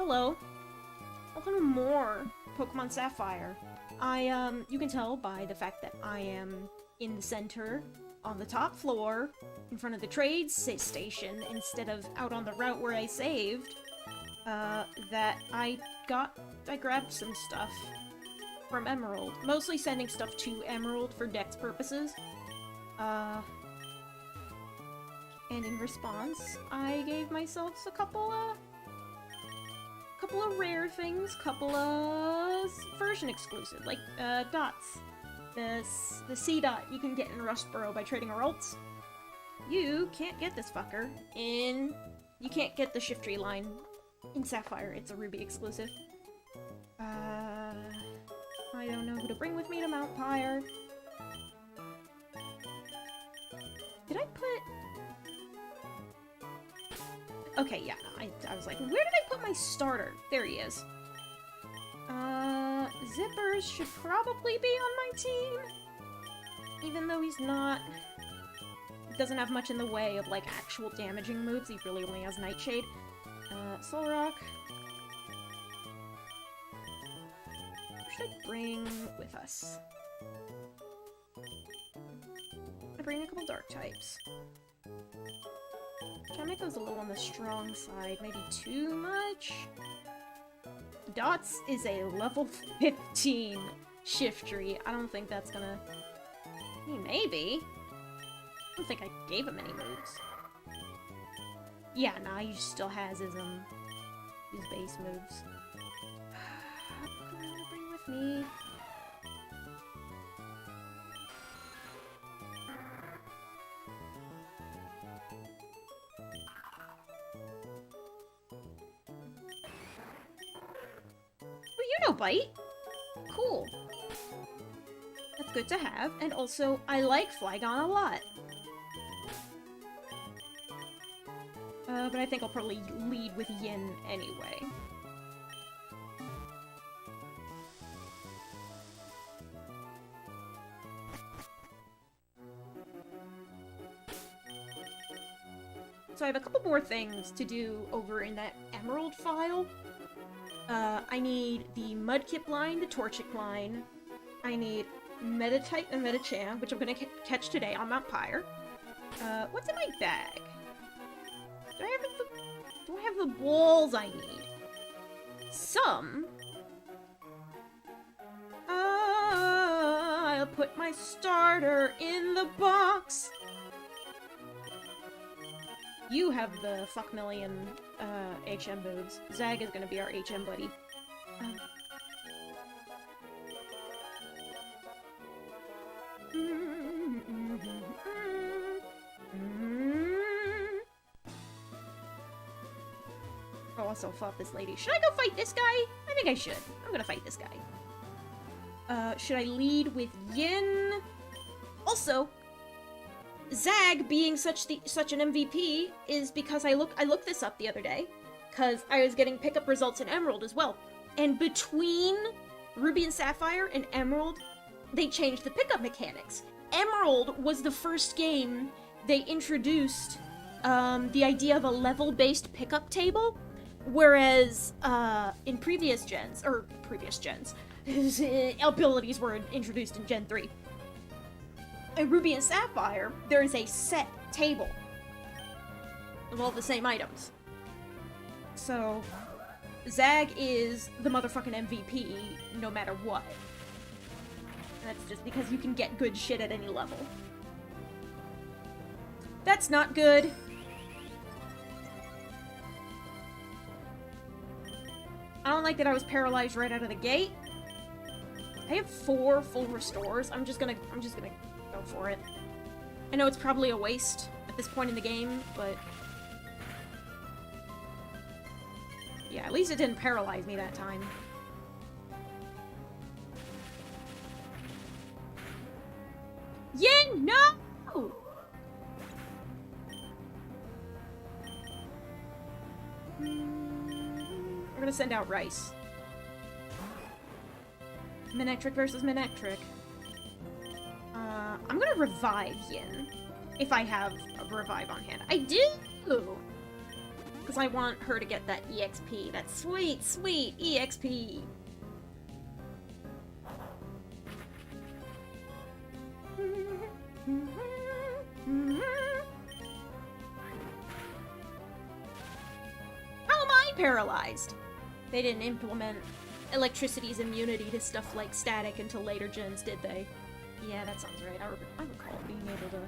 hello. Welcome to more Pokemon Sapphire. You can tell by the fact that I am in the center, on the top floor, in front of the trade station, instead of out on the route where I saved, that I grabbed some stuff from Emerald. Mostly sending stuff to Emerald for dex purposes. And in response, I gave myself a couple of rare things, couple of version exclusive, like, dots. The C dot you can get in Rustboro by trading Aralts. You can't get this fucker you can't get the Shiftry line in Sapphire. It's a Ruby exclusive. I don't know who to bring with me to Mount Pyre. Did I put... Okay, yeah, I was like, where did I put my starter? There he is. Zippers should probably be on my team. Even though he's not... doesn't have much in the way of, like, actual damaging moves. He really only has Nightshade. Solrock. Who should I bring with us? I bring a couple dark types. Chemico's a little on the strong side, maybe too much? Dots is a level 15 Shiftry. I don't think that's gonna... I mean, maybe. I don't think I gave him any moves. Yeah, nah, he still has his base moves. Who do I want to bring with me? Bite? Cool. That's good to have, and also, I like Flygon a lot. But I think I'll probably lead with Yin anyway. So I have a couple more things to do over in that Emerald file. I need the Mudkip line, the Torchic line. I need Meditite and Medicham, which I'm gonna catch today on Mount Pyre. What's in my bag? Do I have the balls I need? Some. I'll put my starter in the box. You have the fuck million HM moves. Zag is gonna be our HM buddy. I'll also fuck this lady. Should I go fight this guy? I think I should. I'm gonna fight this guy. Should I lead with Yin? Also, Zag being such an MVP is because I looked this up the other day, because I was getting pickup results in Emerald as well. And between Ruby and Sapphire and Emerald, they changed the pickup mechanics. Emerald was the first game they introduced the idea of a level-based pickup table, whereas in previous gens, abilities were introduced in Gen 3. In Ruby and Sapphire, there is a set table of all the same items. So, Zag is the motherfucking MVP no matter what. That's just because you can get good shit at any level. That's not good. I don't like that I was paralyzed right out of the gate. I have 4 full restores. I'm just gonna go for it. I know it's probably a waste at this point in the game, but yeah, at least it didn't paralyze me that time. Yin, no! We're gonna send out Rice. Manectric versus Manectric. I'm gonna revive Yin, if I have a revive on hand. I do! Because I want her to get that EXP. That sweet, sweet EXP. How am I paralyzed? They didn't implement electricity's immunity to stuff like static until later gens, did they? Yeah, that sounds right. I recall being able to...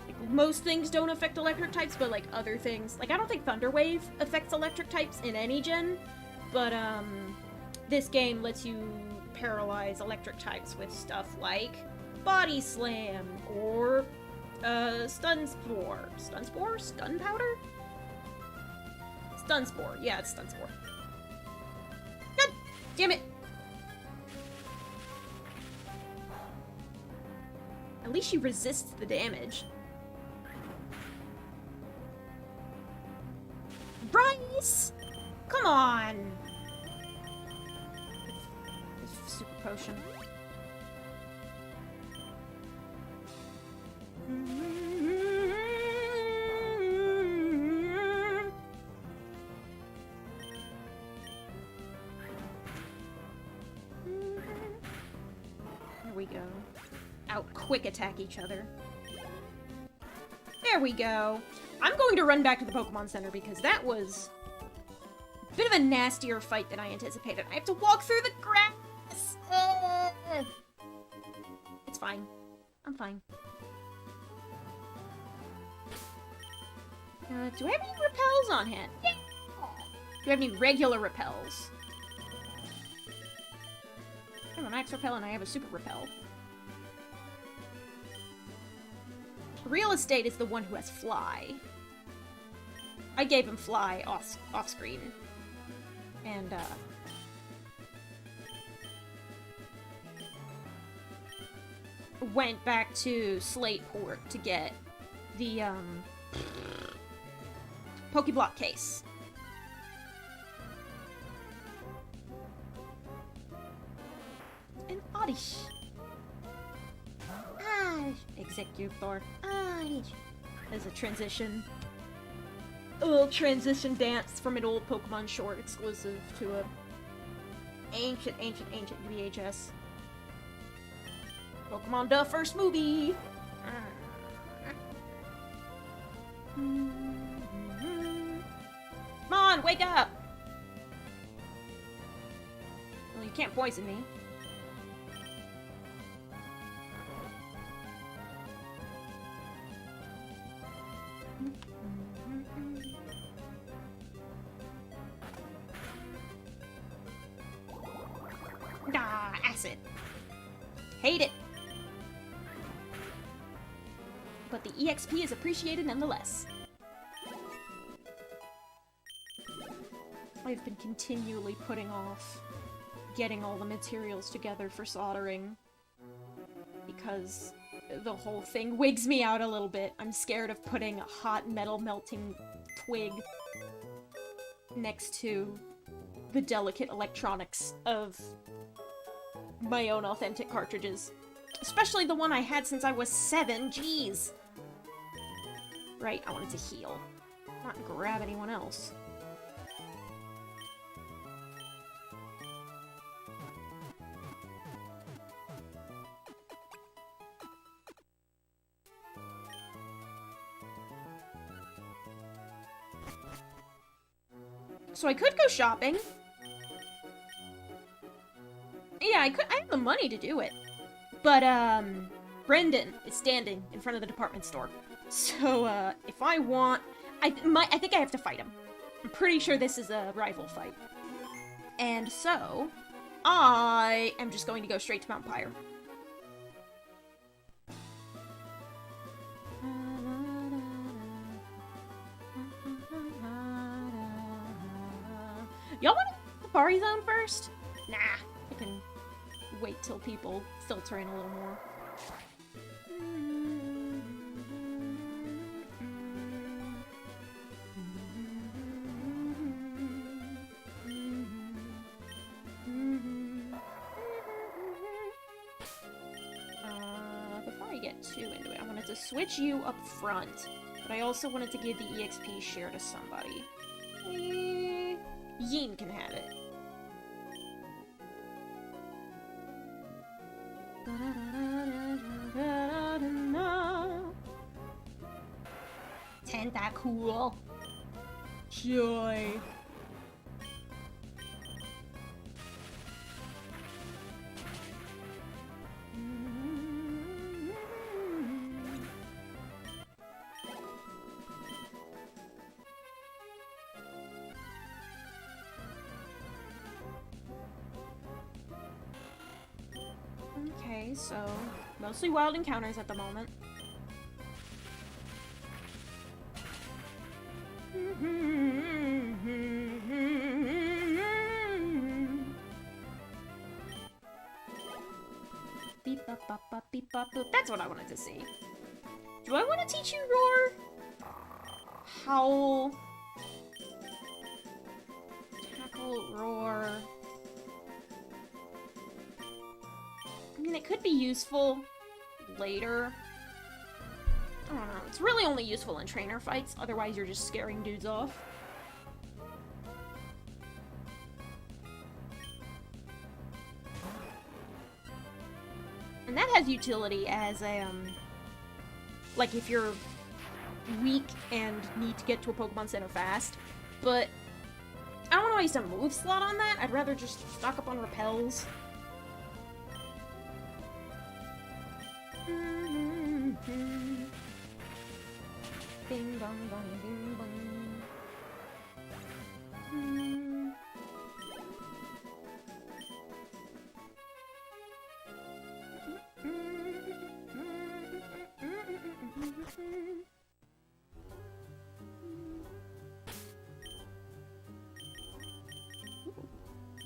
Like, most things don't affect electric types, but, like, other things... Like, I don't think Thunder Wave affects electric types in any gen, but, this game lets you paralyze electric types with stuff like Body Slam, or, Stun Spore. Stun Spore? Stun Powder? Stun Spore. Yeah, it's Stun Spore. God damn it! At least she resists the damage. Bryce! Come on! Super potion. There we go. Out quick attack each other. There we go. I'm going to run back to the Pokemon Center because that was a bit of a nastier fight than I anticipated. I have to walk through the grass. It's fine. I'm fine. Do I have any repels on hand? Yeah. Do I have any regular repels? I have a max repel and I have a super repel. Real Estate is the one who has Fly. I gave him Fly off screen. And, went back to Slateport to get the, Pokeblock case. And Oddish. Executor. As a transition. A little transition dance from an old Pokemon short exclusive to a ancient VHS. Pokemon the first movie! Come on, wake up! Well, you can't poison me. Ah, acid. Hate it. But the EXP is appreciated nonetheless. I've been continually putting off getting all the materials together for soldering because the whole thing wigs me out a little bit. I'm scared of putting a hot metal melting twig next to the delicate electronics of my own authentic cartridges. Especially the one I had since I was 7, jeez! Right, I wanted to heal, not grab anyone else. So I could go shopping. Yeah, I have the money to do it. But, Brendan is standing in front of the department store. So, if I want... I think I have to fight him. I'm pretty sure this is a rival fight. And so, I am just going to go straight to Mount Pyre. Y'all want the Safari Zone first? Nah, I can wait till people filter in a little more. Before I get too into it, I wanted to switch you up front. But But I also wanted to give the EXP share to somebody. Yin can have it. Tentacool. Joy. Okay, so mostly wild encounters at the moment. Beep bop bop bop beep bop boop. That's what I wanted to see. Do I want to teach you roar? Howl. Tackle, roar. I mean, it could be useful later. I don't know. It's really only useful in trainer fights, otherwise you're just scaring dudes off. And that has utility as a, like if you're weak and need to get to a Pokemon Center fast, but I don't want to waste a move slot on that. I'd rather just stock up on repels. Bing bong bong bing bong.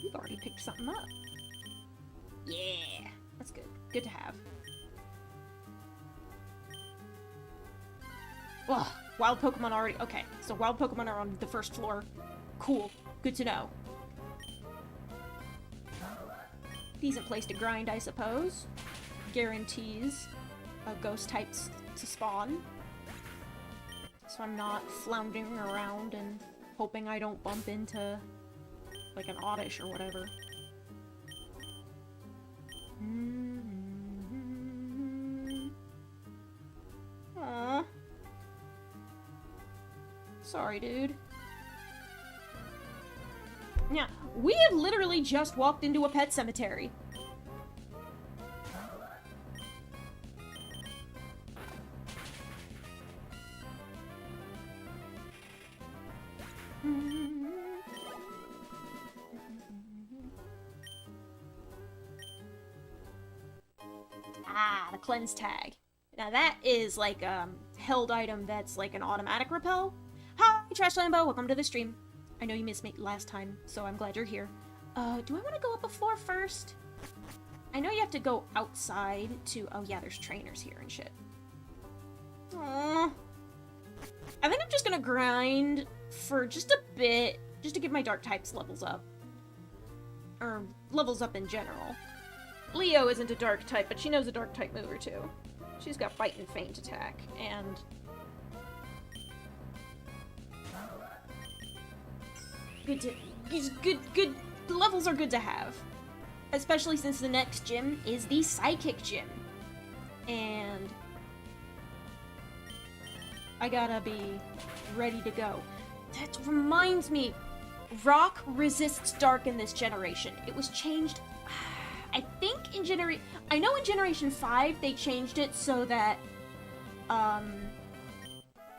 You've already picked something up. Yeah, that's good. Good to have. Ugh, wild Pokemon already- okay, so wild Pokemon are on the first floor. Cool. Good to know. Decent place to grind, I suppose. Guarantees ghost types to spawn. So I'm not floundering around and hoping I don't bump into, like, an Oddish or whatever. Aww. Sorry, dude. Yeah, we had literally just walked into a pet cemetery. Ah, the cleanse tag. Now that is like a held item that's like an automatic repel. Hi, Trash Lambo, welcome to the stream. I know you missed me last time, so I'm glad you're here. Do I want to go up a floor first? I know you have to go outside to- oh yeah, there's trainers here and shit. Aww. I think I'm just gonna grind for just a bit, just to get my dark types levels up. Or levels up in general. Leo isn't a dark type, but she knows a dark type move or two. She's got Bite and Feint attack, and... good levels are good to have. Especially since the next gym is the Psychic Gym. And... I gotta be ready to go. That reminds me, Rock resists Dark in this generation. It was changed... I think in I know in Generation 5 they changed it so that, no,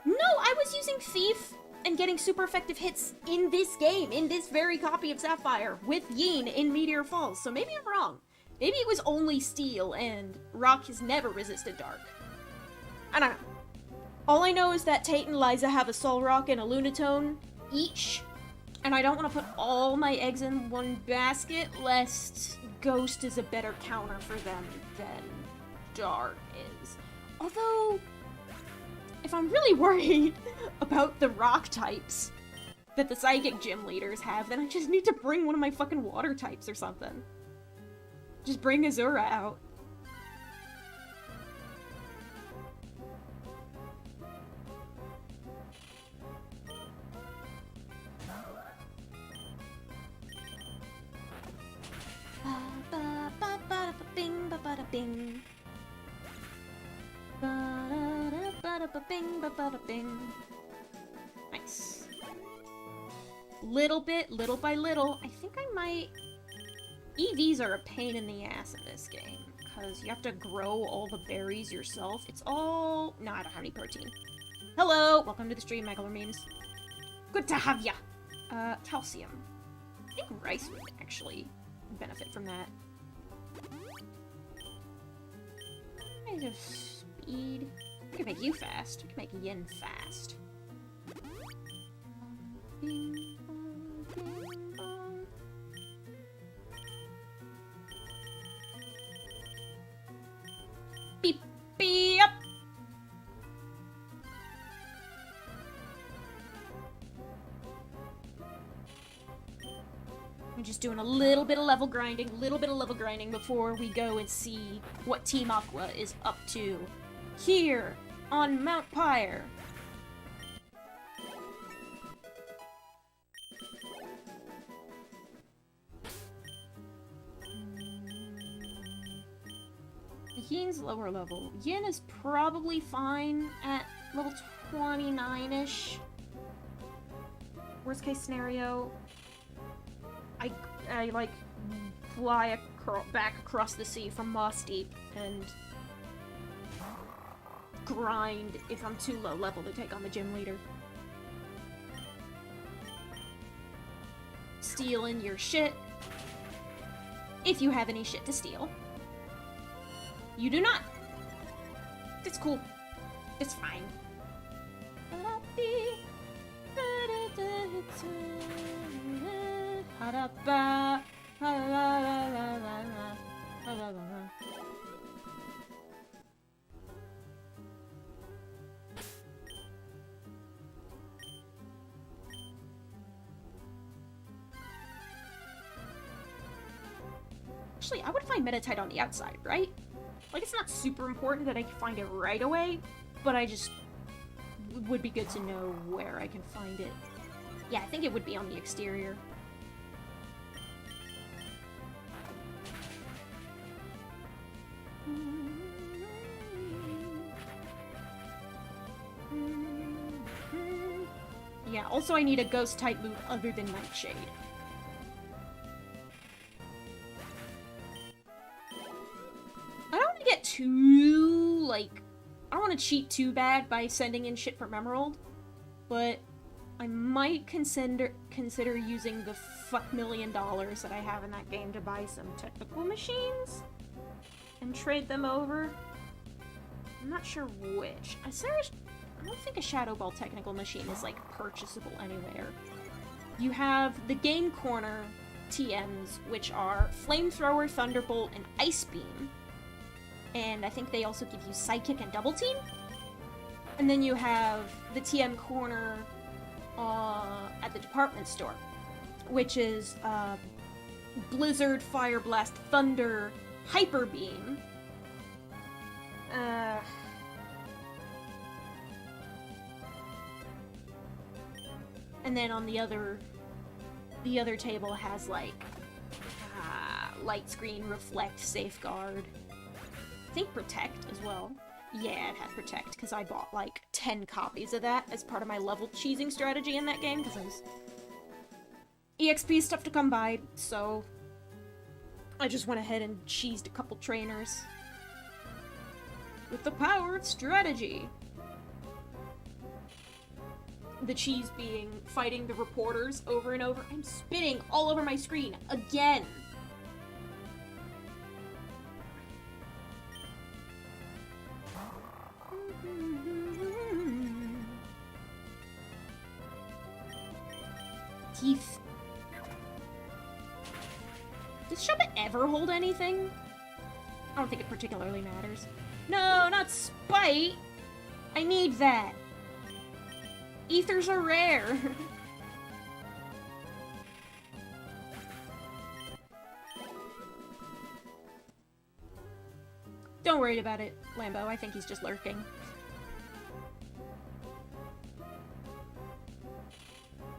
I was using Thief and getting super effective hits in this game, in this very copy of Sapphire, with Yin in Meteor Falls, so maybe I'm wrong. Maybe it was only Steel, and Rock has never resisted Dark. I don't know. All I know is that Tate and Liza have a Soul Rock and a Lunatone each, and I don't want to put all my eggs in one basket, lest Ghost is a better counter for them than Dark is. Although, if I'm really worried about the rock types that the Psychic Gym leaders have, then I just need to bring one of my fucking water types or something. Just bring Azura out. Bing. Ba-da-da-ba-da-ba-bing, ba-ba-da-bing. Nice. Little by little. I think I might... EVs are a pain in the ass in this game, because you have to grow all the berries yourself. It's all... No, I don't have any protein. Hello! Welcome to the stream, Michael Memes. Good to have ya! Calcium. I think rice would actually benefit from that. I just speed. I can make you fast. I can make Yin fast. Bing, bong, bing, bong. Beep, beep. I'm just doing a little bit of level grinding, before we go and see what Team Aqua is up to here on Mount Pyre. Yin's lower level. Yin is probably fine at level 29-ish. Worst case scenario, I like fly back across the sea from Moss Deep and grind if I'm too low level to take on the gym leader. Stealing your shit. If you have any shit to steal. You do not. It's cool. It's fine. Actually, I would find Metatite on the outside, right? Like, it's not super important that I can find it right away, but I just... would be good to know where I can find it. Yeah, I think it would be on the exterior. Yeah, also I need a ghost-type move other than Nightshade. I don't want to get too, like... I don't want to cheat too bad by sending in shit from Emerald, but I might consider using the $1,000,000 that I have in that game to buy some technical machines and trade them over. I'm not sure which. I don't think a Shadow Ball technical machine is, like, purchasable anywhere. You have the Game Corner TMs, which are Flamethrower, Thunderbolt, and Ice Beam. And I think they also give you Psychic and Double Team. And then you have the TM Corner at the department store, which is Blizzard, Fire Blast, Thunder, Hyper Beam. And then on the other table has like Light Screen, Reflect, Safeguard. I think Protect as well. Yeah, it had Protect, because I bought like 10 copies of that as part of my level cheesing strategy in that game, because I was EXP stuff to come by, so I just went ahead and cheesed a couple trainers. With the power of strategy! The cheese being fighting the reporters over and over. I'm spitting all over my screen, again! Teeth. Does Shubbit ever hold anything? I don't think it particularly matters. No, not Spite! I need that! Ethers are rare! Don't worry about it, Lambo. I think he's just lurking.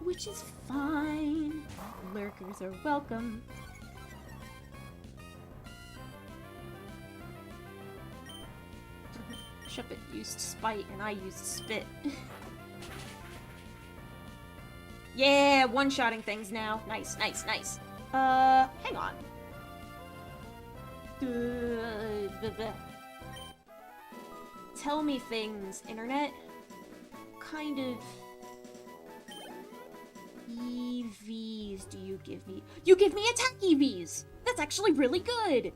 Which is fine. Lurkers are welcome. Shuppet used spite and I used spit. Yeah, one-shotting things now. Nice, nice, nice. Hang on. Tell me things, internet. What kind of EVs do you give me? You give me attack EVs! That's actually really good!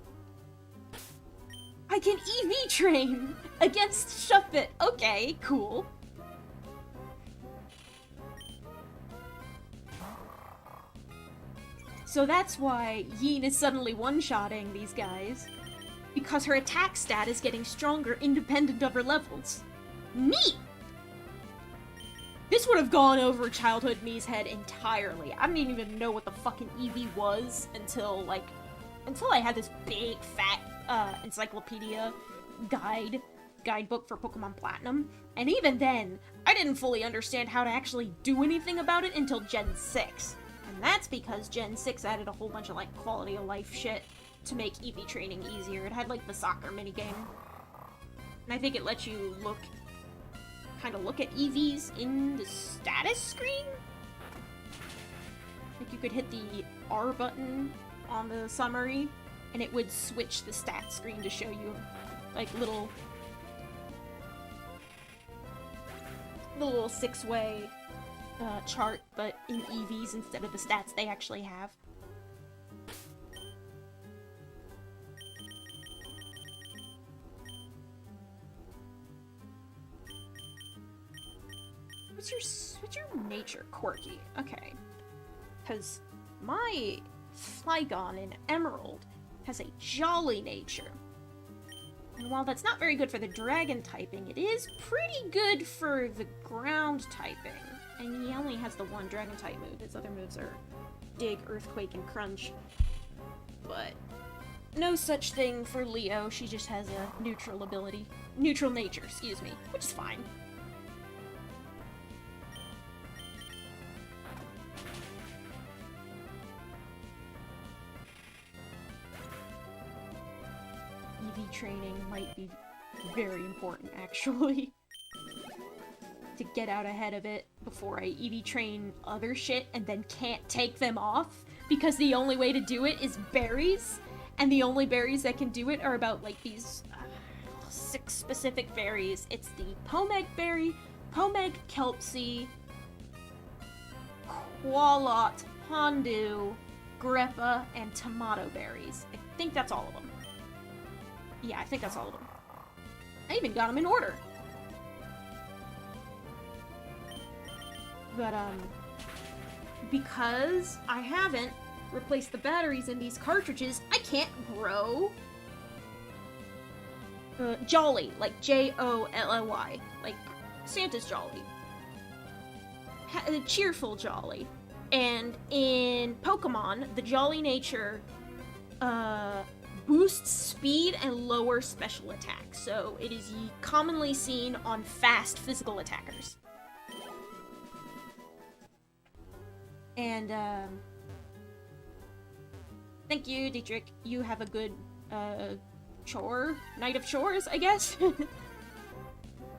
I can EV train against Shuppet. Okay, cool. So that's why Yin is suddenly one-shotting these guys. Because her attack stat is getting stronger independent of her levels. Neat! This would have gone over childhood me's head entirely. I didn't even know what the fucking EV was until I had this big fat encyclopedia guidebook for Pokemon Platinum. And even then, I didn't fully understand how to actually do anything about it until Gen 6. And that's because Gen 6 added a whole bunch of, like, quality of life shit to make EV training easier. It had, like, the soccer minigame. And I think it lets you look at EVs in the status screen? Like, you could hit the R button on the summary, and it would switch the stat screen to show you, like, little six-way chart, but in EVs instead of the stats they actually have. What's your nature? Quirky. Okay. Because my Flygon in Emerald has a jolly nature. And while that's not very good for the dragon typing, it is pretty good for the ground typing. And he only has the one dragon type move. His other moves are Dig, Earthquake, and Crunch. But no such thing for Leo. She just has a neutral ability. Neutral nature, excuse me. Which is fine. EV training might be very important, actually. To get out ahead of it before I EV train other shit and then can't take them off, because the only way to do it is berries, and the only berries that can do it are about, like, these 6 specific berries. It's the Pomeg berry, Pomeg Kelpsy, Qualot, Hondu, Greppa, and Tomato berries. I think that's all of them. Yeah, I think that's all of them. I even got them in order. But, because I haven't replaced the batteries in these cartridges, I can't grow Jolly, like Jolly, like Santa's Jolly. Cheerful Jolly. And in Pokemon, the Jolly nature, boosts speed and lowers special attack, so it is commonly seen on fast physical attackers. And, thank you, Dietrich. You have a good, chore? Night of chores, I guess?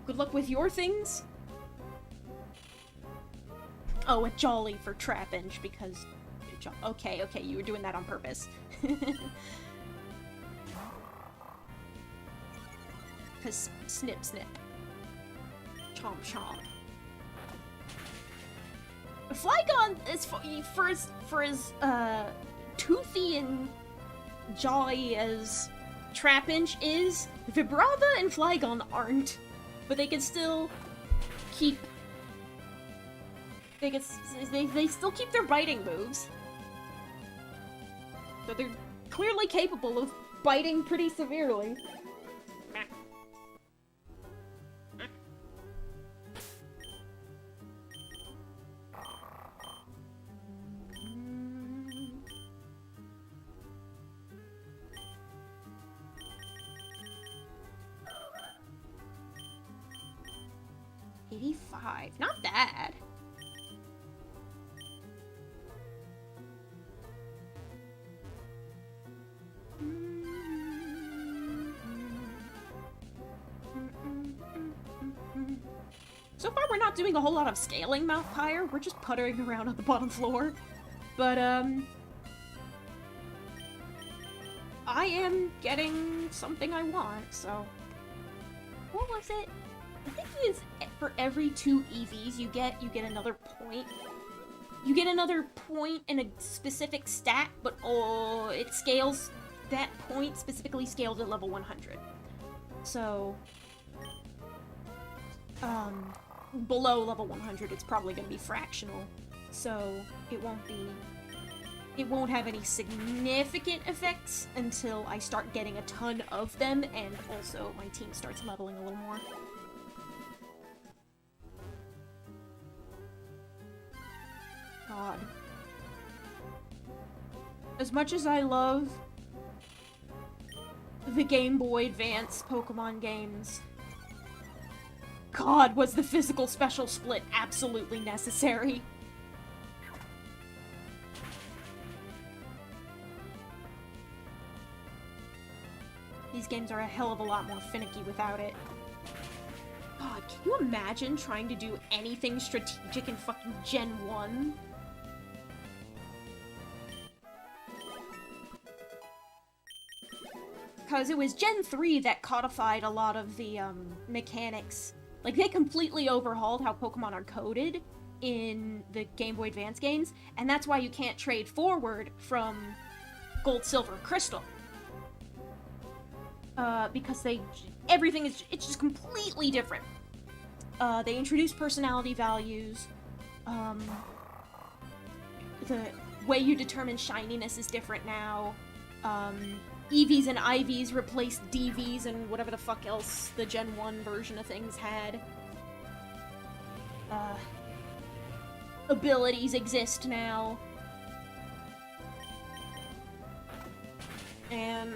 Good luck with your things. Oh, a Jolly for Trapinch, because... Okay, you were doing that on purpose. Because snip, snip. Chomp, chomp. Flygon is for as toothy and jolly as Trapinch is. Vibrava and Flygon aren't, but they can still keep. They still keep their biting moves, so they're clearly capable of biting pretty severely. Not bad. So far, we're not doing a whole lot of scaling Mount Pyre. We're just puttering around on the bottom floor. But, I am getting something I want, so... What was it? I think it is for every 2 EVs you get another point. You get another point in a specific stat, but it scales, that point specifically scales at level 100. So, below level 100 it's probably going to be fractional, so it won't have any significant effects until I start getting a ton of them, and also my team starts leveling a little more. God. As much as I love the Game Boy Advance Pokemon games, God, was the physical special split absolutely necessary. These games are a hell of a lot more finicky without it. God, can you imagine trying to do anything strategic in fucking Gen 1? Because it was Gen 3 that codified a lot of the, mechanics. Like, they completely overhauled how Pokemon are coded in the Game Boy Advance games, and that's why you can't trade forward from Gold, Silver, Crystal. Because everything is, it's just completely different. They introduced personality values, the way you determine shininess is different now, EVs and IVs replaced DVs and whatever the fuck else the Gen 1 version of things had. Abilities exist now. And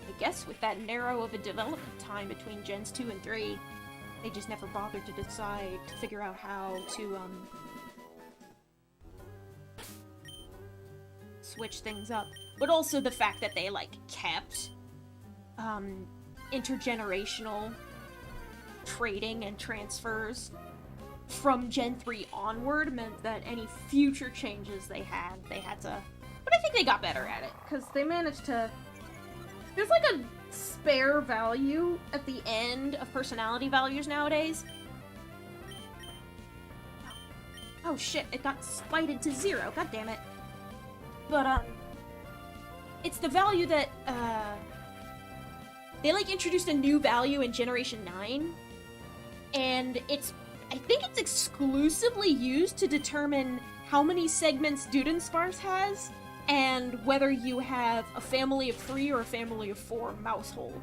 I guess with that narrow of a development time between Gens 2 and 3, they just never bothered to decide to figure out how to, switch things up. But also the fact that they, like, kept, intergenerational trading and transfers from Gen 3 onward meant that any future changes they had to... But I think they got better at it, because they managed to... There's, like, a spare value at the end of personality values nowadays. Oh shit, it got spited to 0, god damn it. But, it's the value that, they, like, introduced a new value in Generation 9, and I think it's exclusively used to determine how many segments Dudenspars has, and whether you have a family of 3 or a family of 4 mousehold.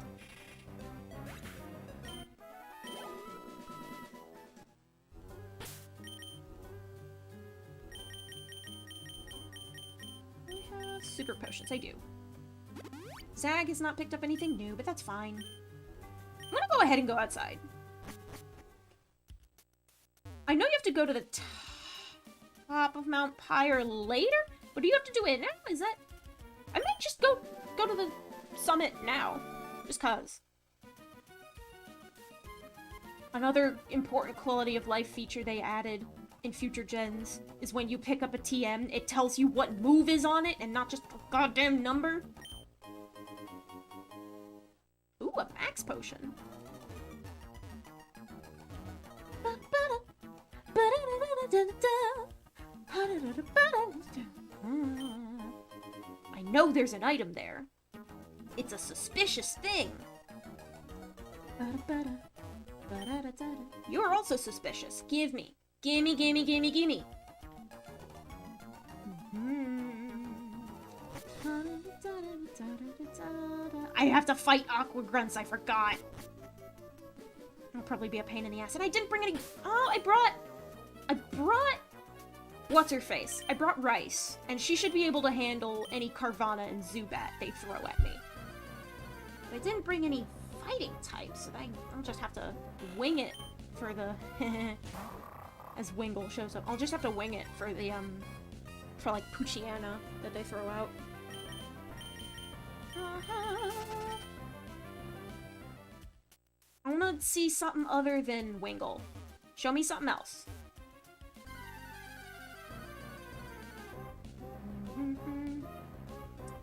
Super potions, I do. Zag has not picked up anything new, but that's fine. I'm gonna go ahead and go outside. I know you have to go to the top of Mount Pyre later, but do you have to do it now? Is that... I might just go to the summit now. Just cause. Another important quality of life feature they added in future gens is when you pick up a TM, it tells you what move is on it and not just a goddamn number. Ooh, a max potion. I know there's an item there. It's a suspicious thing. You're also suspicious. Give me. Gimme, gimme, gimme, gimme. I have to fight Aqua Grunts, I forgot. It'll probably be a pain in the ass. And I didn't bring any... Oh, I brought... What's-her-face? I brought Rice. And she should be able to handle any Carvana and Zubat they throw at me. But I didn't bring any fighting types, so I'll just have to wing it for the... As Wingull shows up. I'll just have to wing it for the, for, like, Poochyena that they throw out. I wanna see something other than Wingull. Show me something else.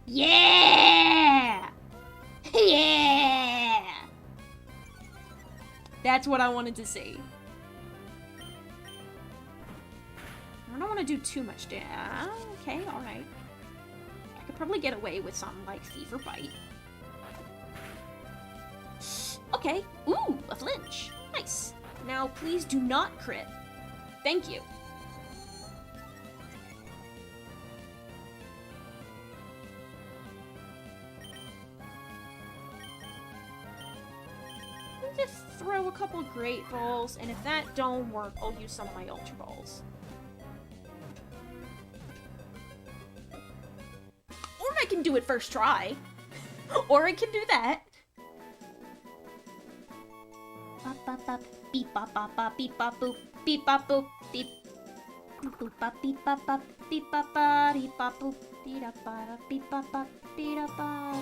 Yeah! Yeah! That's what I wanted to see. I don't want to do too much damage. Okay, alright. I could probably get away with something like Thief or Bite. Okay. Ooh, a flinch. Nice. Now, please do not crit. Thank you. Just throw a couple Great Balls, and if that don't work, I'll use some of my Ultra Balls. Or I can do it first try. Or I can do that. Beep bop bop bop beep bop boop beep bop boop beep boop bop beep bop bop beep bop ba beep bop boop beep up ba beep bop bop beep up ba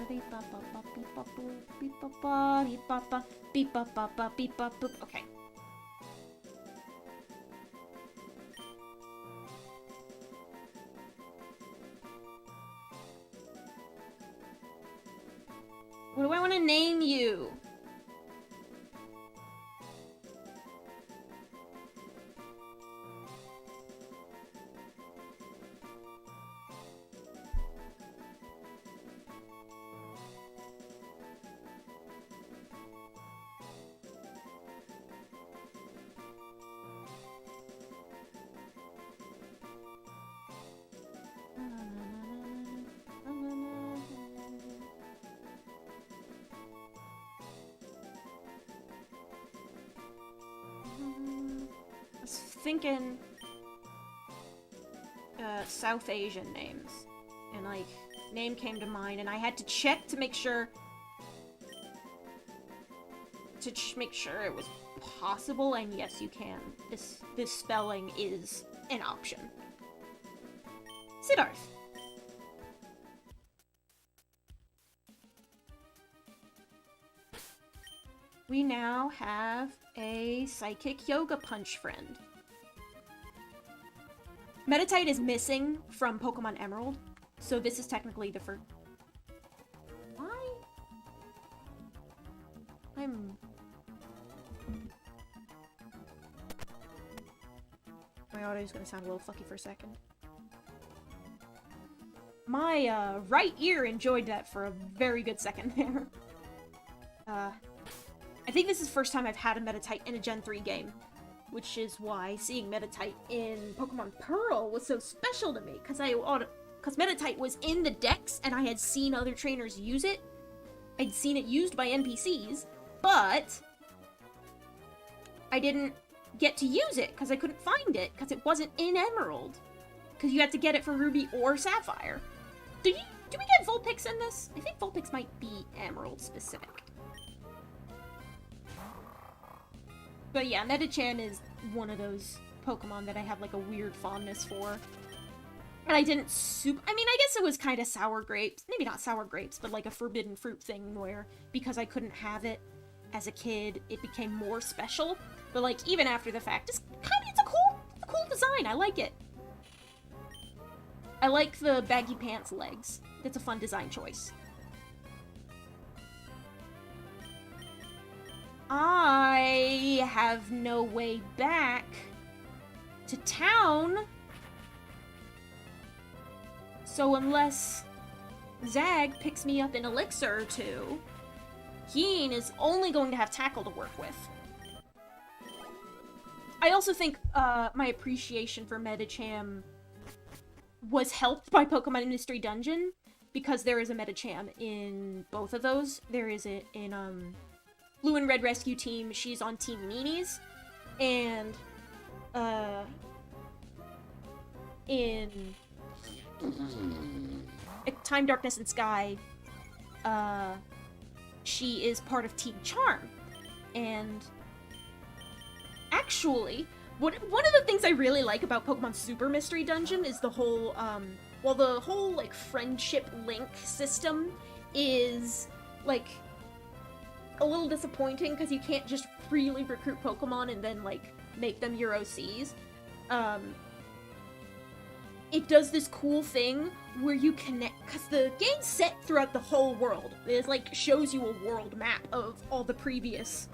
beep bop bop beep bop boop beep bop ba beep bop ba beep bop bop beep bop boop. Okay. What do I want to name you? Thinking South Asian names, and like name came to mind, and I had to check to make sure it was possible, and yes, you can. This spelling is an option. Siddharth. We now have a psychic yoga punch friend. Meditite is missing from Pokemon Emerald, so this is technically the first. Why? My audio is gonna sound a little fucky for a second. My right ear enjoyed that for a very good second there. I think this is the first time I've had a Meditite in a Gen 3 game, which is why seeing Meditite in Pokemon Pearl was so special to me, because Meditite was in the decks and I had seen other trainers use it. I'd seen it used by NPCs, but I didn't get to use it because I couldn't find it because it wasn't in Emerald, because you had to get it from Ruby or Sapphire. Do we get Vulpix in this? I think Vulpix might be Emerald specific. But yeah, Medicham is one of those Pokemon that I have like a weird fondness for. And I didn't I mean, I guess it was kind of sour grapes. Maybe not sour grapes, but like a forbidden fruit thing where because I couldn't have it as a kid, it became more special. But like even after the fact, it's a cool design. I like it. I like the baggy pants legs. That's a fun design choice. I have no way back to town. So unless Zag picks me up an elixir or two, Keen is only going to have Tackle to work with. I also think my appreciation for Medicham was helped by Pokemon Mystery Dungeon, because there is a Medicham in both of those. There is it in Blue and Red Rescue Team, she's on Team Meanies, and in Time, Darkness, and Sky, she is part of Team Charm. And actually, one of the things I really like about Pokemon Super Mystery Dungeon is the whole, the whole, like, friendship link system is, like, a little disappointing because you can't just freely recruit Pokemon and then, like, make them your OCs. It does this cool thing where you connect, because the game's set throughout the whole world. It, like, shows you a world map of all the previous,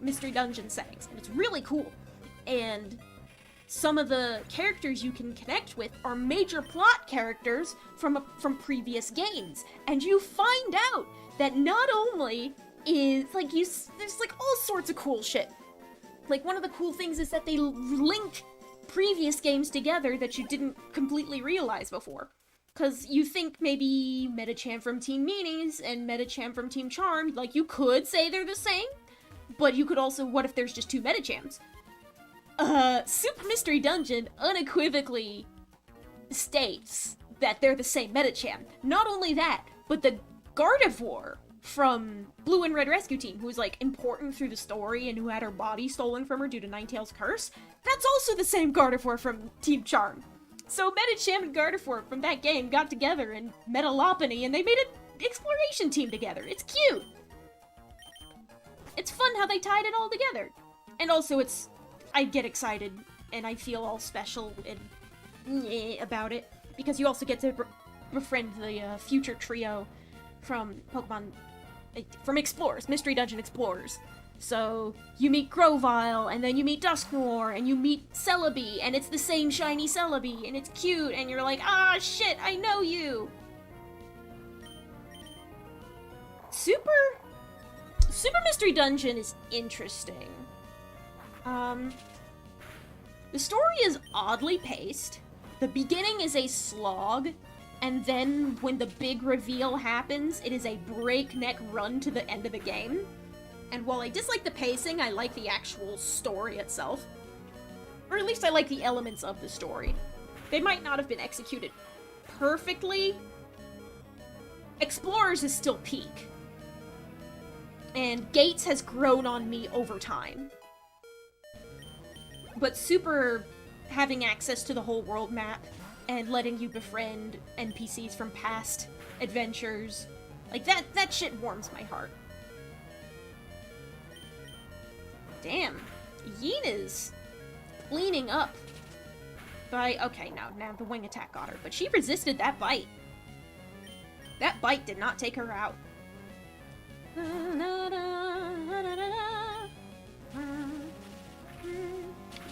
Mystery Dungeon settings, and it's really cool. And some of the characters you can connect with are major plot characters from previous games, and you find out that not only is, like, there's, like, all sorts of cool shit. Like, one of the cool things is that they link previous games together that you didn't completely realize before. Because you think maybe Medicham from Team Meanies and Medicham from Team Charm, like, you could say they're the same, but you could also, what if there's just two Medichams? Super Mystery Dungeon unequivocally states that they're the same Medicham. Not only that, but the Gardevoir from Blue and Red Rescue Team, who was, like, important through the story and who had her body stolen from her due to Ninetales' curse, that's also the same Gardevoir from Team Charm. So Medicham and Gardevoir from that game got together and met a Lopunny, and they made an exploration team together. It's cute! It's fun how they tied it all together. And also I get excited, and I feel all special and about it, because you also get to befriend the future trio from Pokemon, from Explorers, Mystery Dungeon Explorers. So, you meet Grovyle, and then you meet Dusknoir, and you meet Celebi, and it's the same shiny Celebi, and it's cute, and you're like, ah, shit, I know you! Super Mystery Dungeon is interesting. The story is oddly paced. The beginning is a slog, and then when the big reveal happens, it is a breakneck run to the end of the game. And while I dislike the pacing, I like the actual story itself. Or at least I like the elements of the story. They might not have been executed perfectly. Explorers is still peak. And Gates has grown on me over time. But Super having access to the whole world map and letting you befriend NPCs from past adventures, like, that shit warms my heart. Damn, Yena's cleaning up by, okay, now the wing attack got her, but she resisted that bite. That bite did not take her out.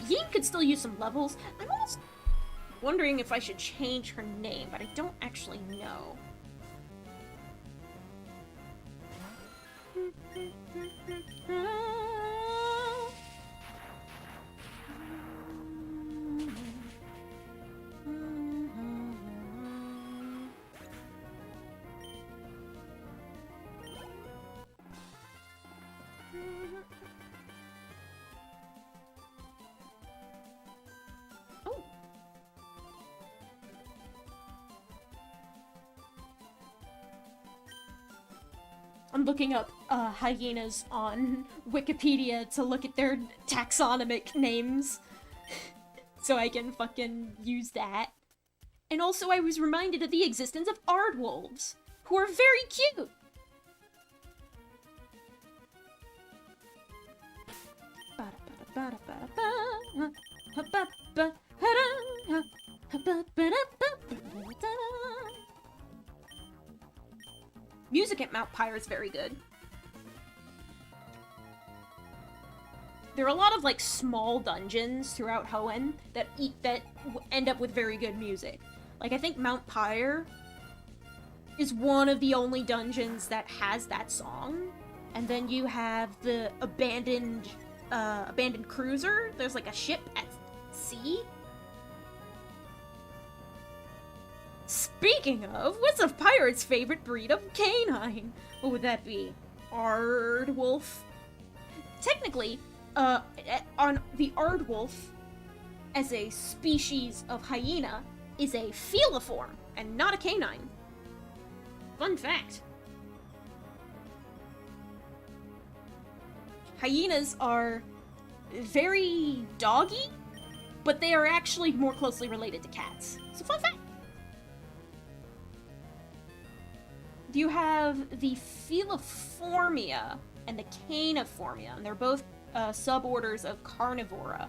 Yin could still use some levels. I'm almost wondering if I should change her name, but I don't actually know. I'm looking up hyenas on Wikipedia to look at their taxonomic names so I can fucking use that. And also I was reminded of the existence of aardwolves, who are very cute. Music at Mount Pyre is very good. There are a lot of, like, small dungeons throughout Hoenn that end up with very good music. Like, I think Mount Pyre is one of the only dungeons that has that song. And then you have the abandoned cruiser. There's, like, a ship at sea. Speaking of, what's a pirate's favorite breed of canine? What would that be? Aardwolf? Technically, on the aardwolf, as a species of hyena, is a feliform, and not a canine. Fun fact. Hyenas are very doggy, but they are actually more closely related to cats. So fun fact. you have the Feliformia and the Caeniformia, and they're both suborders of Carnivora.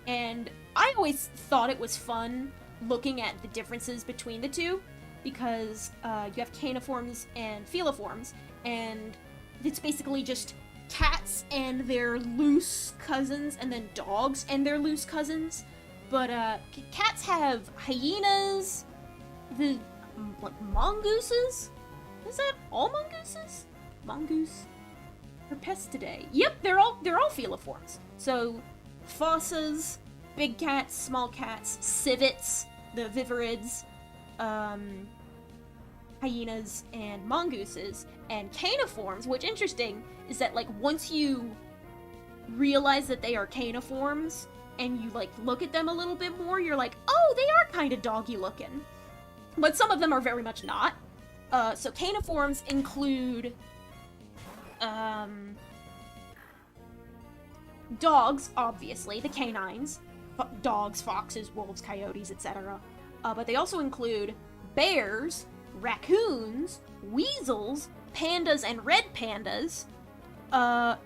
And I always thought it was fun looking at the differences between the two, because you have Caeniforms and Feliforms, and it's basically just cats and their loose cousins, and then dogs and their loose cousins. But cats have hyenas, the mongooses? Is that all mongooses? Mongoose? Herpestidae. Yep, they're all feliforms. So fossas, big cats, small cats, civets, the viverids, hyenas, and mongooses, and caeniforms, which interesting is that, like, once you realize that they are caeniforms, and you, like, look at them a little bit more, you're like, oh, they are kind of doggy looking. But some of them are very much not. So caeniforms include, dogs, obviously, the canines, dogs, foxes, wolves, coyotes, etc. But they also include bears, raccoons, weasels, pandas, and red pandas. The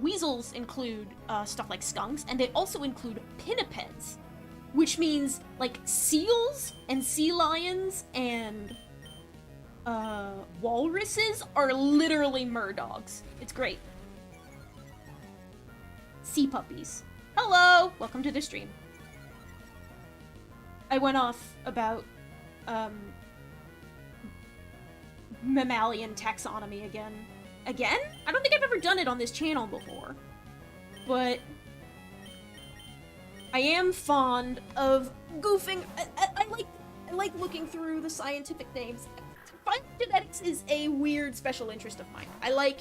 weasels include stuff like skunks, and they also include pinnipeds, which means, like, seals and sea lions and walruses are literally merdogs. It's great. Sea puppies. Hello! Welcome to the stream. I went off about mammalian taxonomy again. Again? I don't think I've ever done it on this channel before. But I am fond of goofing. I like looking through the scientific names. Phylogenetics is a weird special interest of mine. I like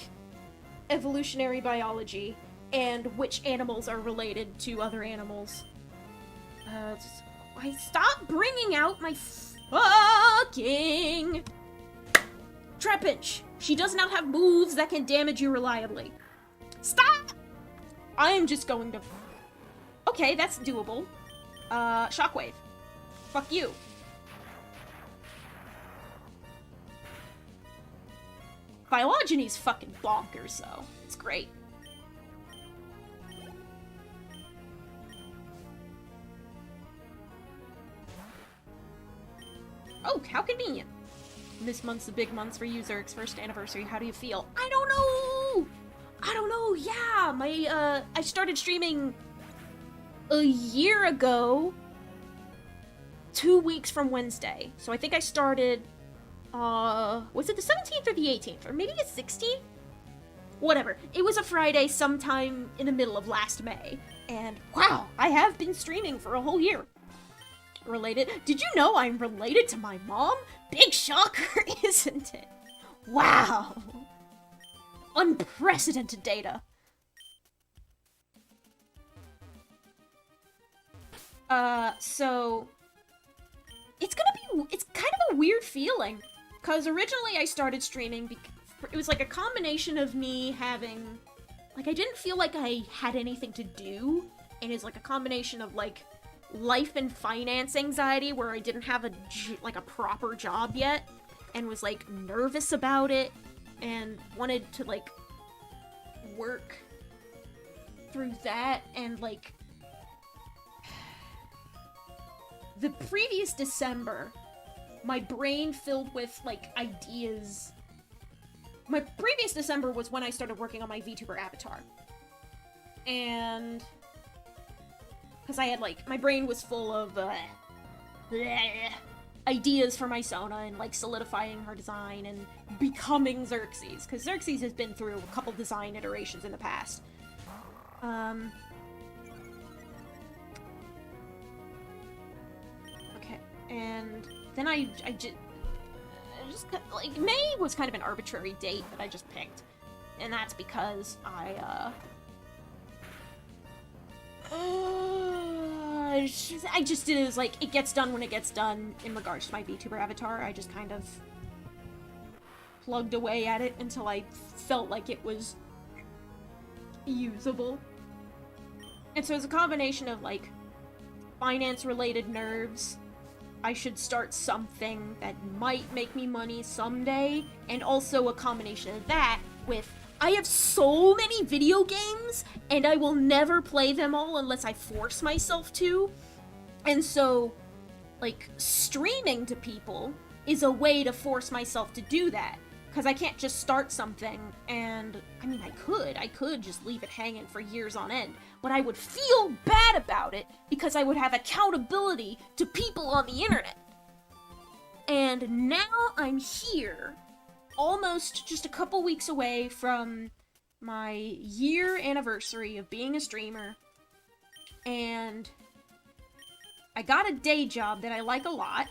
evolutionary biology and which animals are related to other animals. Stop bringing out my fucking Trapinch. She does not have moves that can damage you reliably. Stop! I am just going to... Okay, that's doable. Shockwave. Fuck you. Phylogony's fucking bonkers, though. It's great. Oh, how convenient. This month's the big month for you, Zerk's first anniversary. How do you feel? I don't know! Yeah, I started streaming a year ago, 2 weeks from Wednesday. So I think I started, was it the 17th or the 18th? Or maybe the 16th? Whatever. It was a Friday sometime in the middle of last May. And wow, I have been streaming for a whole year. Related? Did you know I'm related to my mom? Big shocker, isn't it? Wow. Unprecedented data. So it's kind of a weird feeling, because originally I started streaming it was like a combination of me having, like, I didn't feel like I had anything to do, and it's like a combination of, like, life and finance anxiety, where I didn't have a proper job yet, and was, like, nervous about it, and wanted to, like, work through that, and, like, the previous December, my brain filled with, like, ideas. My previous December was when I started working on my VTuber avatar. And because I had, like, my brain was full of ideas for my Sona, and, like, solidifying her design and becoming Xerxes, because Xerxes has been through a couple design iterations in the past. Okay, and then I just, like, May was kind of an arbitrary date that I just picked, and that's because I just did it as, like, it gets done when it gets done in regards to my VTuber avatar. I just kind of plugged away at it until I felt like it was usable. And so it's a combination of, like, finance-related nerves I should start something that might make me money someday, and also a combination of that with, I have so many video games, and I will never play them all unless I force myself to, and so, like, streaming to people is a way to force myself to do that. Because I can't just start something and, I mean, I could just leave it hanging for years on end, but I would feel bad about it because I would have accountability to people on the internet. And now I'm here, almost just a couple weeks away from my year anniversary of being a streamer, and I got a day job that I like a lot,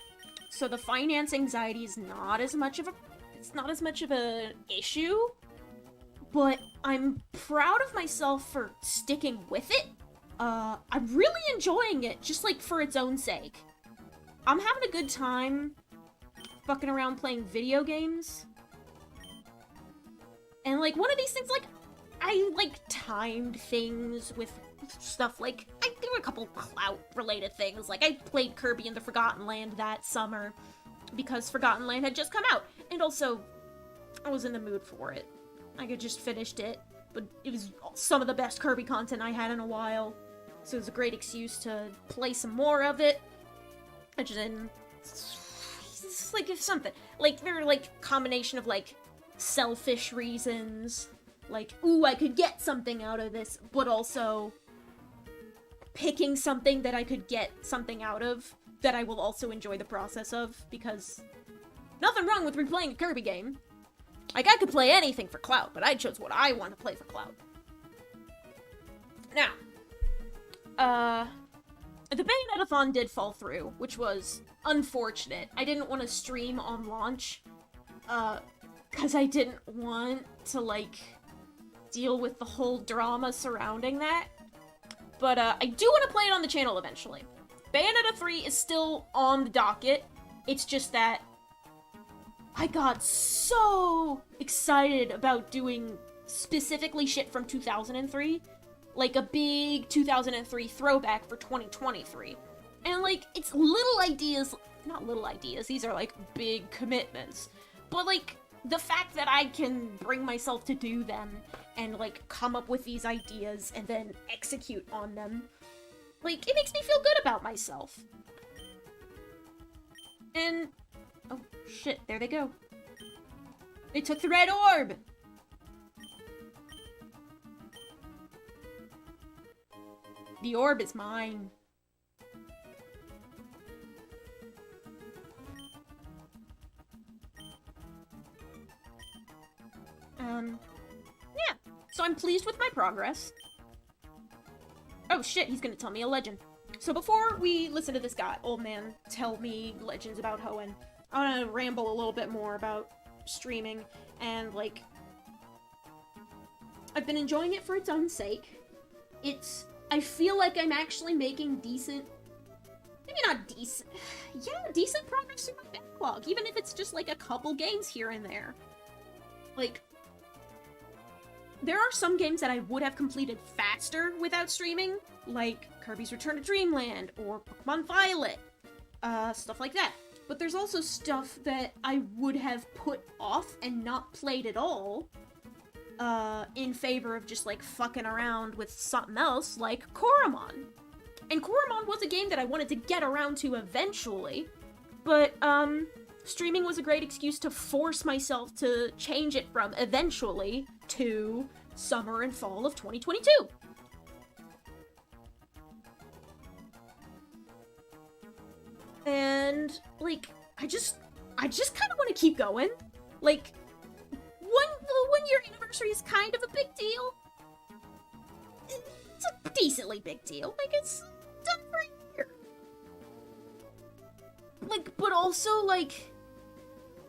so the finance anxiety is not as much of an issue, but I'm proud of myself for sticking with it. I'm really enjoying it, just like for its own sake. I'm having a good time fucking around playing video games. And like one of these things, like, I like timed things with stuff like, I do a couple clout related things, like I played Kirby in the Forgotten Land that summer because Forgotten Land had just come out, and also I was in the mood for it. I had just finished it, but it was some of the best Kirby content I had in a while, so it was a great excuse to play some more of it. And then it's like, if something, like, there are like combination of like selfish reasons, like, ooh, I could get something out of this, but also picking something that I could get something out of that I will also enjoy the process of, because nothing wrong with replaying a Kirby game. Like, I could play anything for clout, but I chose what I want to play for clout. Now, the Bayonetta-thon did fall through, which was unfortunate. I didn't want to stream on launch, because I didn't want to, like, deal with the whole drama surrounding that. But, I do want to play it on the channel eventually. Bayonetta 3 is still on the docket. It's just that I got so excited about doing specifically shit from 2003. Like a big 2003 throwback for 2023. And like, it's little ideas, not little ideas, these are like big commitments. But like, the fact that I can bring myself to do them and like come up with these ideas and then execute on them, like, it makes me feel good about myself. And, oh shit, there they go. They took the red orb! The orb is mine. Yeah. So I'm pleased with my progress. Oh shit, he's gonna tell me a legend. So before we listen to this guy, old man, tell me legends about Hoenn, I wanna ramble a little bit more about streaming, and like, I've been enjoying it for its own sake. I feel like I'm actually making decent, maybe not decent, yeah, decent progress in my backlog, even if it's just like a couple games here and there. Like, there are some games that I would have completed faster without streaming, like Kirby's Return to Dreamland or Pokémon Violet, stuff like that. But there's also stuff that I would have put off and not played at all, in favor of just like fucking around with something else, like Coromon. And Coromon was a game that I wanted to get around to eventually, but streaming was a great excuse to force myself to change it from eventually to summer and fall of 2022. And like, I just kind of want to keep going. Like, one year anniversary is kind of a big deal. It's a decently big deal. Like, it's done for a year. Like, but also, like,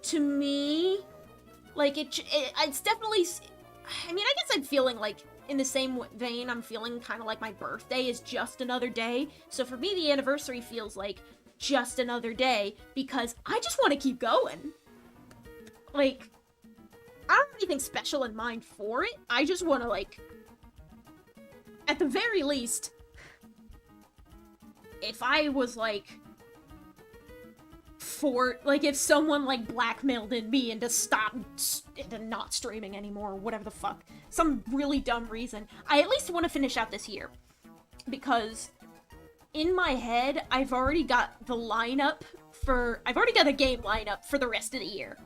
to me, like, it's definitely, I mean, I guess I'm feeling like, in the same vein, I'm feeling kind of like my birthday is just another day. So for me, the anniversary feels like just another day, because I just want to keep going. Like, I don't have anything special in mind for it. I just want to, like, at the very least, if I was, like, for, like, if someone, like, blackmailed me into not streaming anymore, or whatever the fuck. Some really dumb reason. I at least want to finish out this year. Because in my head, I've already got the lineup I've already got a game lineup for the rest of the year.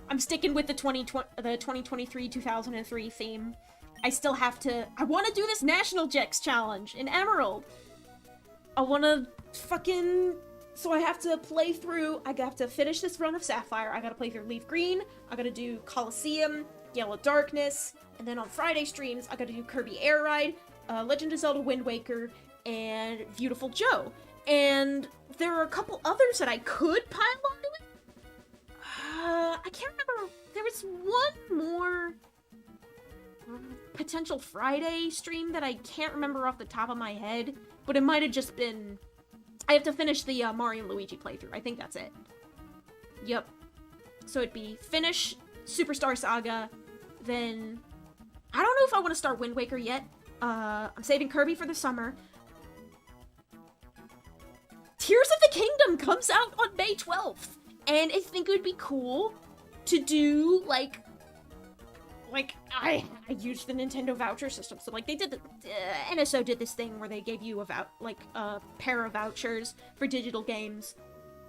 I'm sticking with the 2023-2003 theme. I still have to, I want to do this National Jex challenge in Emerald. I want to fucking, so I have to play through, I have to finish this run of Sapphire, I gotta play through Leaf Green, I gotta do Colosseum, Yellow Darkness, and then on Friday streams, I gotta do Kirby Air Ride, Legend of Zelda Wind Waker, and Beautiful Joe. And there are a couple others that I could pile onto it. I can't remember, there was one more potential Friday stream that I can't remember off the top of my head, but it might have just been, I have to finish the Mario and Luigi playthrough. I think that's it. Yep. So it'd be finish Superstar Saga, then I don't know if I want to start Wind Waker yet. I'm saving Kirby for the summer. Tears of the Kingdom comes out on May 12th, and I think it would be cool to do, like I used the Nintendo voucher system, so, like, they did the, NSO did this thing where they gave you a pair of vouchers for digital games,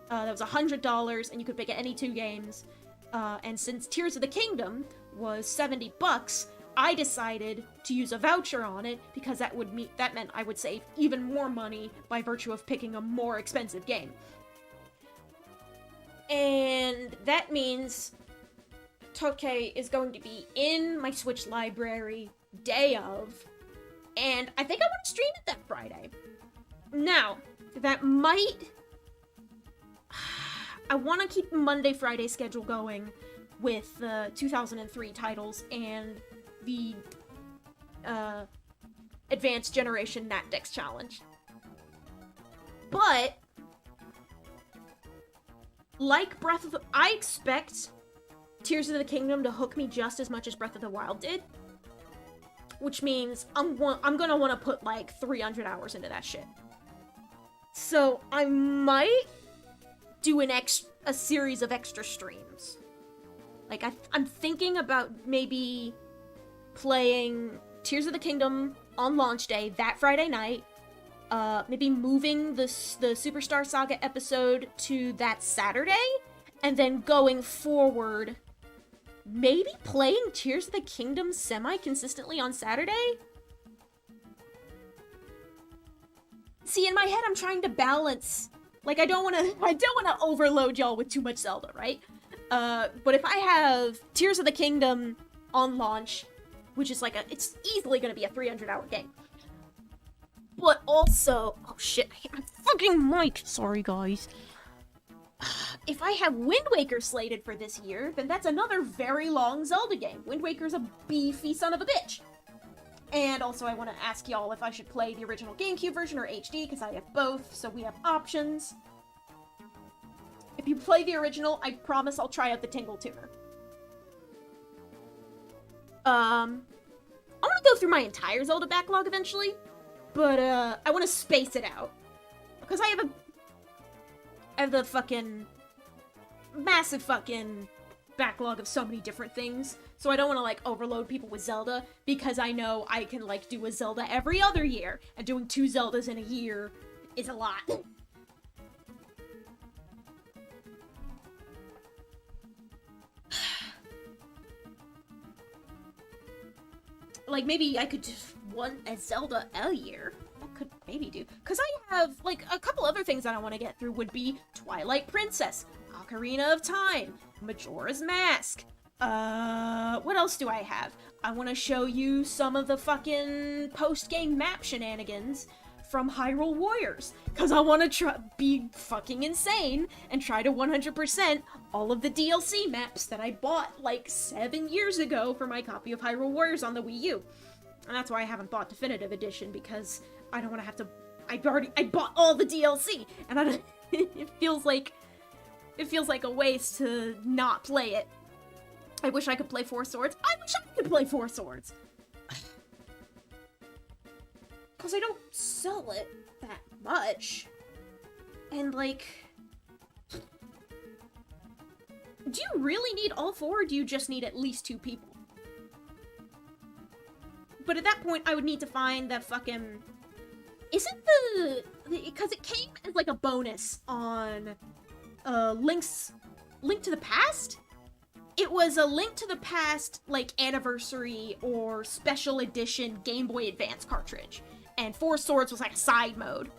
that was $100, and you could pick any 2 games, and since Tears of the Kingdom was $70, I decided to use a voucher on it, because that meant I would save even more money by virtue of picking a more expensive game. And that means Tokay is going to be in my Switch library day of, and I think I want to stream it that Friday. Now, that might, I want to keep Monday, Friday schedule going with the 2003 titles and the Advanced Generation NatDex Challenge. But, like I expect Tears of the Kingdom to hook me just as much as Breath of the Wild did. Which means I'm gonna want to put, like, 300 hours into that shit. So, I might do a series of extra streams. Like, I'm thinking about maybe playing Tears of the Kingdom on launch day, that Friday night. Maybe moving the Superstar Saga episode to that Saturday. And then going forward, maybe playing Tears of the Kingdom semi-consistently on Saturday? See, in my head, I'm trying to balance. Like, I don't want to overload y'all with too much Zelda, right? But if I have Tears of the Kingdom on launch, which is it's easily gonna be a 300-hour game. But also, oh shit, I hit my fucking mic! Sorry, guys. If I have Wind Waker slated for this year, then that's another very long Zelda game. Wind Waker's a beefy son of a bitch. And also I want to ask y'all if I should play the original GameCube version or HD, because I have both, so we have options. If you play the original, I promise I'll try out the Tingle Tuner. I want to go through my entire Zelda backlog eventually, but I want to space it out. Because I have the fucking massive fucking backlog of so many different things, so I don't want to, overload people with Zelda, because I know I can, do a Zelda every other year, and doing 2 Zeldas in a year is a lot. Maybe I could do a Zelda a year. I could maybe do. Because I have, a couple other things that I want to get through would be Twilight Princess, Ocarina of Time, Majora's Mask. What else do I have? I want to show you some of the fucking post-game map shenanigans from Hyrule Warriors. Because I want to be fucking insane and try to 100% all of the DLC maps that I bought, 7 years ago for my copy of Hyrule Warriors on the Wii U. And that's why I haven't bought Definitive Edition, because I don't want to have to... I bought all the DLC, and I don't... it feels like a waste to not play it. I wish I could play Four Swords. I wish I could play Four Swords! Because I don't sell it that much. And, Do you really need all 4, or do you just need at least 2 people? But at that point, I would need to find the fucking... Isn't the... Because it came as, like, a bonus on... Link to the Past? It was a Link to the Past, like, anniversary or special edition Game Boy Advance cartridge. And Four Swords was, like, a side mode.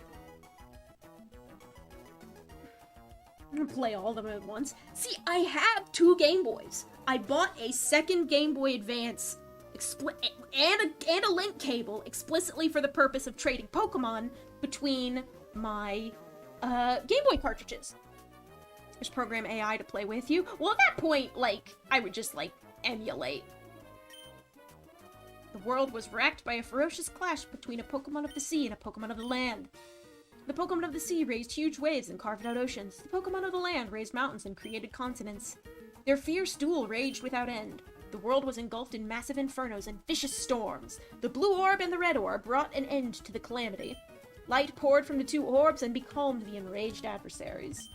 I'm gonna play all of them at once. See, I have 2 Game Boys. I bought a second Game Boy Advance and a link cable explicitly for the purpose of trading Pokemon between my Game Boy cartridges. There's program AI to play with you. Well, at that point, like, I would just, like, emulate. The world was wrecked by a ferocious clash between a Pokemon of the sea and a Pokemon of the land. The Pokemon of the sea raised huge waves and carved out oceans. The Pokemon of the land raised mountains and created continents. Their fierce duel raged without end. The world was engulfed in massive infernos and vicious storms. The blue orb and the red orb brought an end to the calamity. Light poured from the 2 orbs and becalmed the enraged adversaries.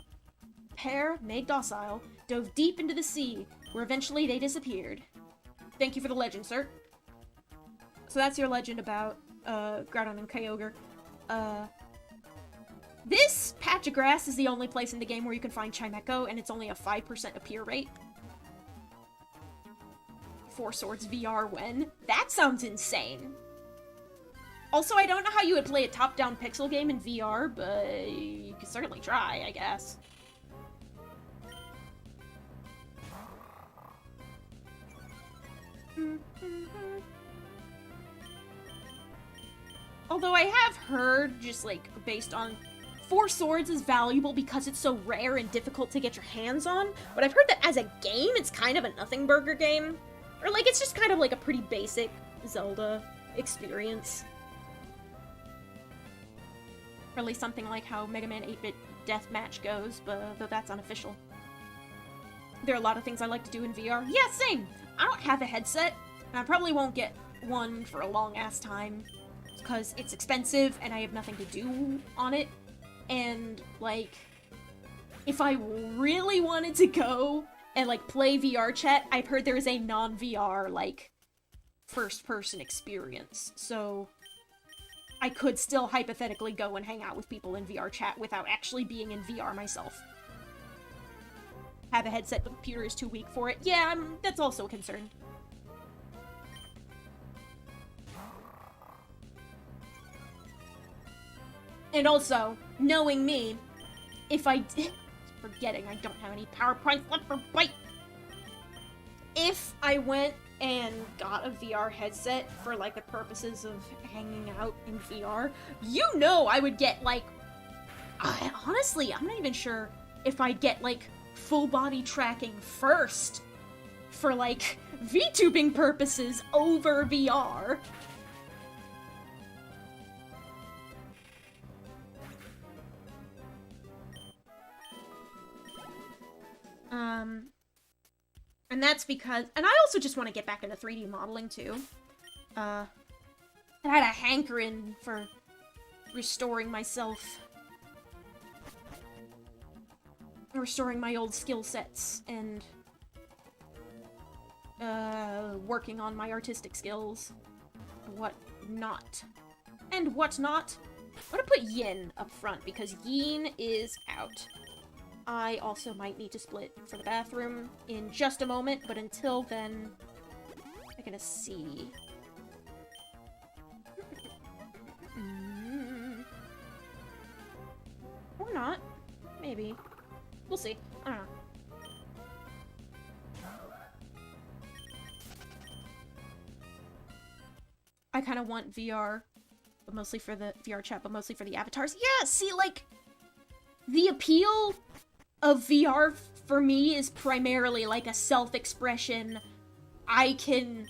Pyre, made docile, dove deep into the sea, where eventually they disappeared. Thank you for the legend, sir. So that's your legend about, Groudon and Kyogre. This patch of grass is the only place in the game where you can find Chimecho, and it's only a 5% appear rate. Four Swords VR when? That sounds insane. Also, I don't know how you would play a top-down pixel game in VR, but you could certainly try, I guess. Although I have heard, just like, based on... Four Swords is valuable because it's so rare and difficult to get your hands on, but I've heard that as a game, it's kind of a nothing burger game. Or, like, it's just kind of like a pretty basic Zelda experience. Or at least something like how Mega Man 8-bit Deathmatch goes, but though that's unofficial. There are a lot of things I like to do in VR. Yeah, same! I don't have a headset, and I probably won't get one for a long-ass time, because it's expensive and I have nothing to do on it. And, like, if I really wanted to go and, like, play VR chat, I've heard there is a non-VR, like, first-person experience. So, I could still hypothetically go and hang out with people in VR chat without actually being in VR myself. Have a headset, but the computer is too weak for it. Yeah, that's also a concern. And also, knowing me, if I did... Forgetting I don't have any power points left for Bite! If I went and got a VR headset for, like, the purposes of hanging out in VR, you know I would get, like... honestly, I'm not even sure if I'd get, like, full-body tracking first for, like, VTubing purposes over VR. And that's because, and I also just want to get back into 3D modeling too. I had a hankering for restoring myself. Restoring my old skill sets and working on my artistic skills. Whatnot. And whatnot. I'm gonna put Yin up front because Yin is out. I also might need to split for the bathroom in just a moment, but until then, I'm gonna see. Or not. Maybe. We'll see. I don't know. I kind of want VR, but mostly for the VR chat, but mostly for the avatars. Yeah, see, like, the appeal of VR for me is primarily like a self-expression. I can,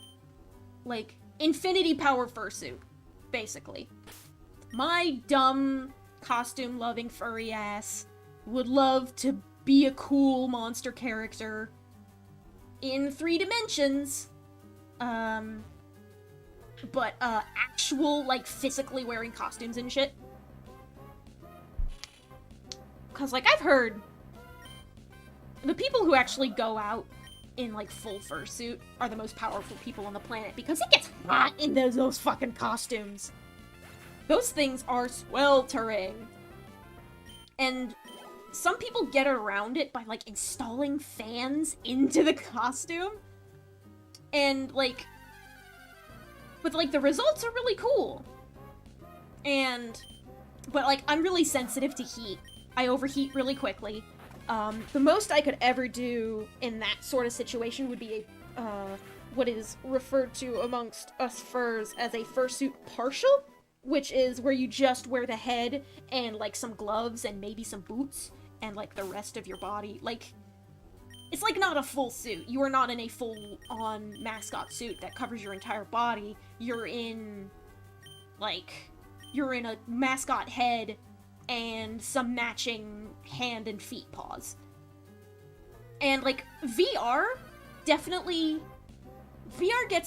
like, infinity power fursuit, basically. My dumb, costume-loving furry ass would love to be a cool monster character in 3 dimensions. But, actual, like, physically wearing costumes and shit. Cause, like, I've heard the people who actually go out in, like, full fursuit are the most powerful people on the planet, because it gets hot in those fucking costumes. Those things are sweltering. And some people get around it by, like, installing fans into the costume. And, like... But, like, the results are really cool. But, like, I'm really sensitive to heat. I overheat really quickly. The most I could ever do in that sort of situation would be what is referred to amongst us furs as a fursuit partial, which is where you just wear the head and, like, some gloves and maybe some boots, and, like, the rest of your body. Like, it's, like, not a full suit. You are not in a full-on mascot suit that covers your entire body. You're in, like, you're in a mascot head and some matching hand and feet paws. And, like, VR gets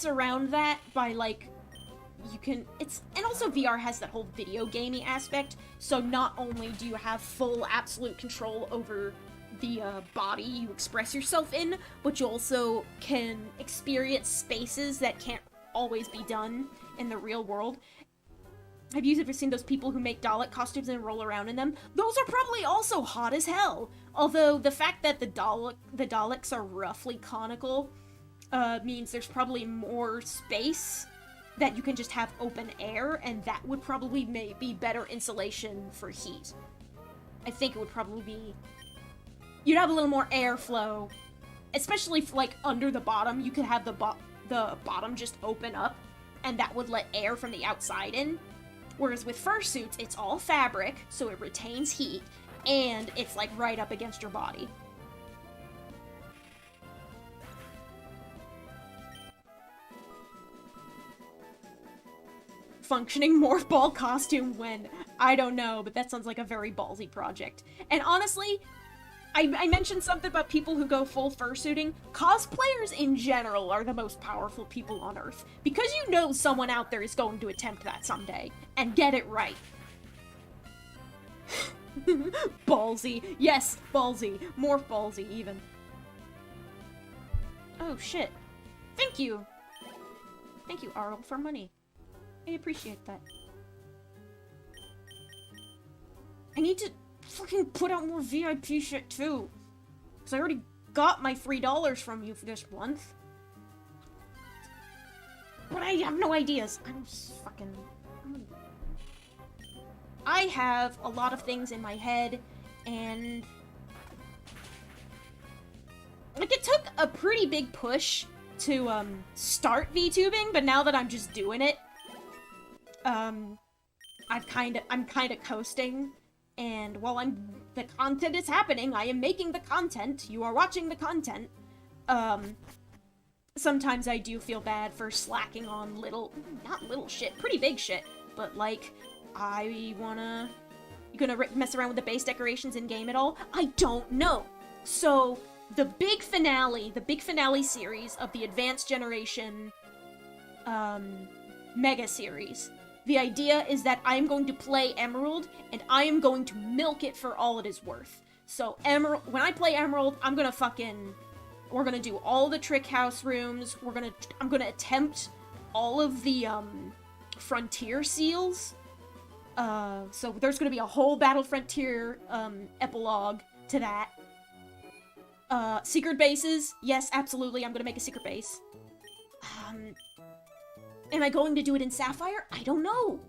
around that by, like, and also VR has that whole video gamey aspect, so not only do you have full absolute control over the body you express yourself in, but you also can experience spaces that can't always be done in the real world. Have you ever seen those people who make Dalek costumes and roll around in them? Those are probably also hot as hell. Although the fact that the Daleks are roughly conical means there's probably more space that you can just have open air, and that would probably be better insulation for heat. I think it would probably be... You'd have a little more airflow, especially if, like, under the bottom, you could have the bottom just open up, and that would let air from the outside in. Whereas with fursuits, it's all fabric, so it retains heat, and it's, like, right up against your body. Functioning morph ball costume when, I don't know, but that sounds like a very ballsy project. And honestly, I mentioned something about people who go full fursuiting. Cosplayers in general are the most powerful people on Earth, because you know someone out there is going to attempt that someday, and get it right. Ballsy. Yes, ballsy. Morph ballsy, even. Oh, shit. Thank you. Thank you, Arl, for money. I appreciate that. I need to fucking put out more VIP shit, too. Because I already got my $3 from you for this month. But I have no ideas. I have a lot of things in my head, and... Like, it took a pretty big push to, start VTubing, but now that I'm just doing it, I'm kinda coasting, and while the content is happening, I am making the content, you are watching the content, sometimes I do feel bad for slacking on not little shit, pretty big shit, but, like, you gonna mess around with the base decorations in-game at all? I don't know! So, the big finale series of the Advanced Generation, Mega Series, the idea is that I'm going to play Emerald, and I am going to milk it for all it is worth. So, when I play Emerald, we're gonna do all the trick house rooms, I'm gonna attempt all of the, Frontier seals. So there's gonna be a whole Battle Frontier, epilogue to that. Secret bases, yes, absolutely, I'm gonna make a secret base. Am I going to do it in Sapphire? I don't know.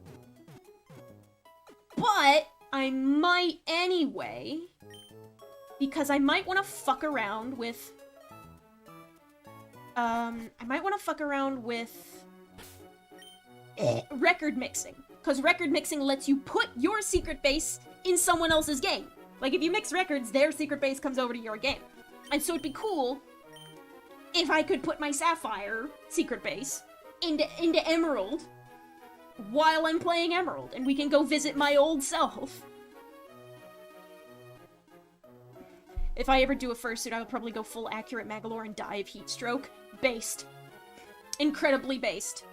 But I might anyway, because I might want to fuck around with, record mixing. Because record mixing lets you put your secret base in someone else's game. Like, if you mix records, their secret base comes over to your game. And so it'd be cool if I could put my Sapphire secret base into Emerald while I'm playing Emerald, and we can go visit my old self. If I ever do a fursuit, I would probably go full accurate Magalore and die of heat stroke. Based. Incredibly based.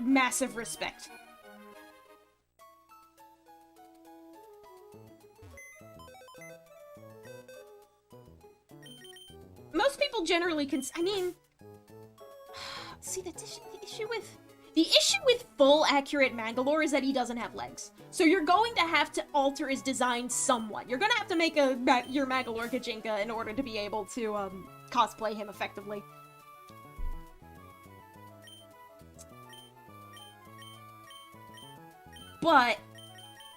Massive respect. people generally I mean... See, the issue with full accurate Mangalore is that he doesn't have legs. So you're going to have to alter his design somewhat. You're gonna have to make your Mangalore Kajinka in order to be able to, cosplay him effectively. But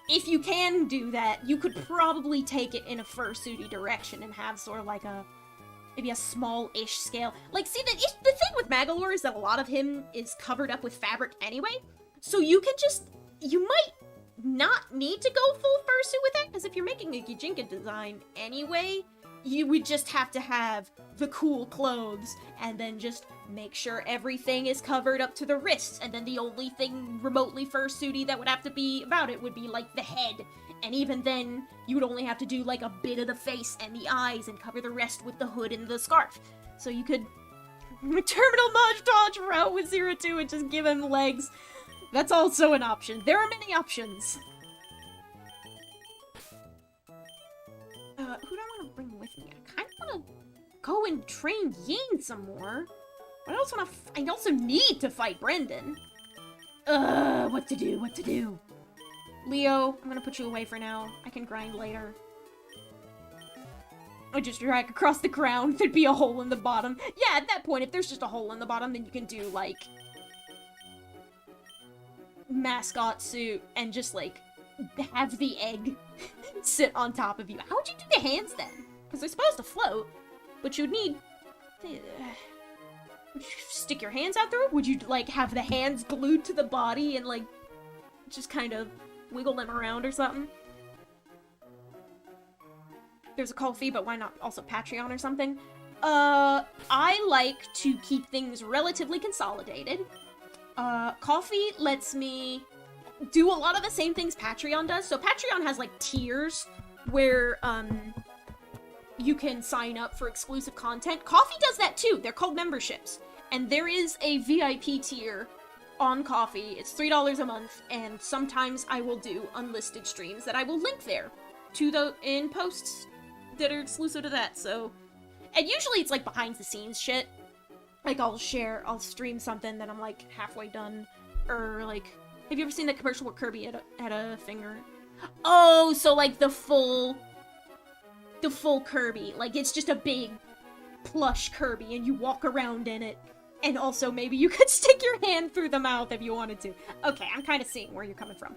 if you can do that, you could probably take it in a fursuity direction and have sort of like maybe a small-ish scale. Like, see, the thing with Magalore is that a lot of him is covered up with fabric anyway, so you might not need to go full fursuit with it, because if you're making a Gijinka design anyway, you would just have to have the cool clothes, and then just make sure everything is covered up to the wrists, and then the only thing remotely fursuity that would have to be about it would be, like, the head. And even then, you would only have to do, like, a bit of the face and the eyes and cover the rest with the hood and the scarf. So you could terminal montage route with 02 and just give him legs. That's also an option. There are many options. Who do I want to bring with me? I kind of want to go and train Yin some more. But I also need to fight Brendan. What to do? Leo, I'm gonna put you away for now. I can grind later. I just drag across the ground. There'd be a hole in the bottom. Yeah, at that point, if there's just a hole in the bottom, then you can do, like, mascot suit and just, like, have the egg sit on top of you. How would you do the hands, then? Because they're supposed to float, but you'd need... would you stick your hands out through? Would you, like, have the hands glued to the body and, like, just kind of wiggle them around or something? There's a Ko-fi, but why not also Patreon or something? I like to keep things relatively consolidated. Ko-fi lets me do a lot of the same things Patreon does. So Patreon has, like, tiers where, you can sign up for exclusive content. Ko-fi does that too. They're called memberships. And there is a VIP tier on Ko-fi. It's $3 a month, and sometimes I will do unlisted streams that I will link there in posts that are exclusive to that. So, and usually it's like behind the scenes shit. Like I'll stream something that I'm like halfway done, or like, have you ever seen that commercial where Kirby had a finger? Oh, so like the full Kirby, like it's just a big plush Kirby and you walk around in it. And also, maybe you could stick your hand through the mouth if you wanted to. Okay, I'm kind of seeing where you're coming from.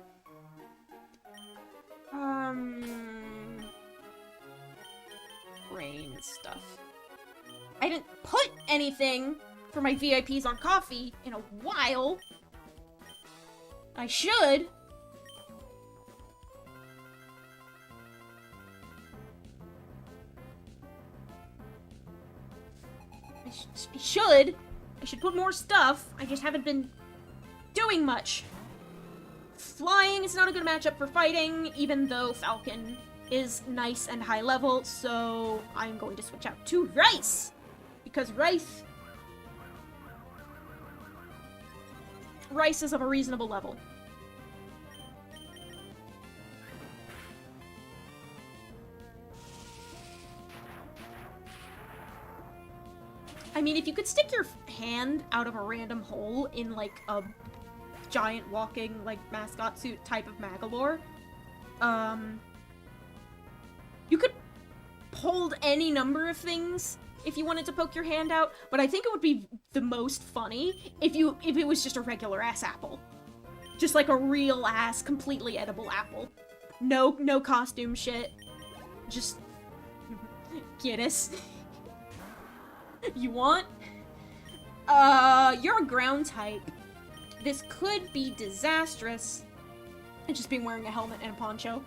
Brain stuff. I didn't put anything for my VIPs on Ko-fi in a while. I should. I should put more stuff. I just haven't been doing much. Flying is not a good matchup for fighting, even though Falcon is nice and high level, so I'm going to switch out to Rice! Because Rice is of a reasonable level. I mean, if you could stick your hand out of a random hole in, like, a giant walking, like, mascot suit type of Magalore, you could hold any number of things if you wanted to poke your hand out, but I think it would be the most funny if it was just a regular-ass apple. Just, like, a real-ass, completely edible apple. No costume shit. Just... Guinness. You want? You're a ground type. This could be disastrous. And just being wearing a helmet and a poncho.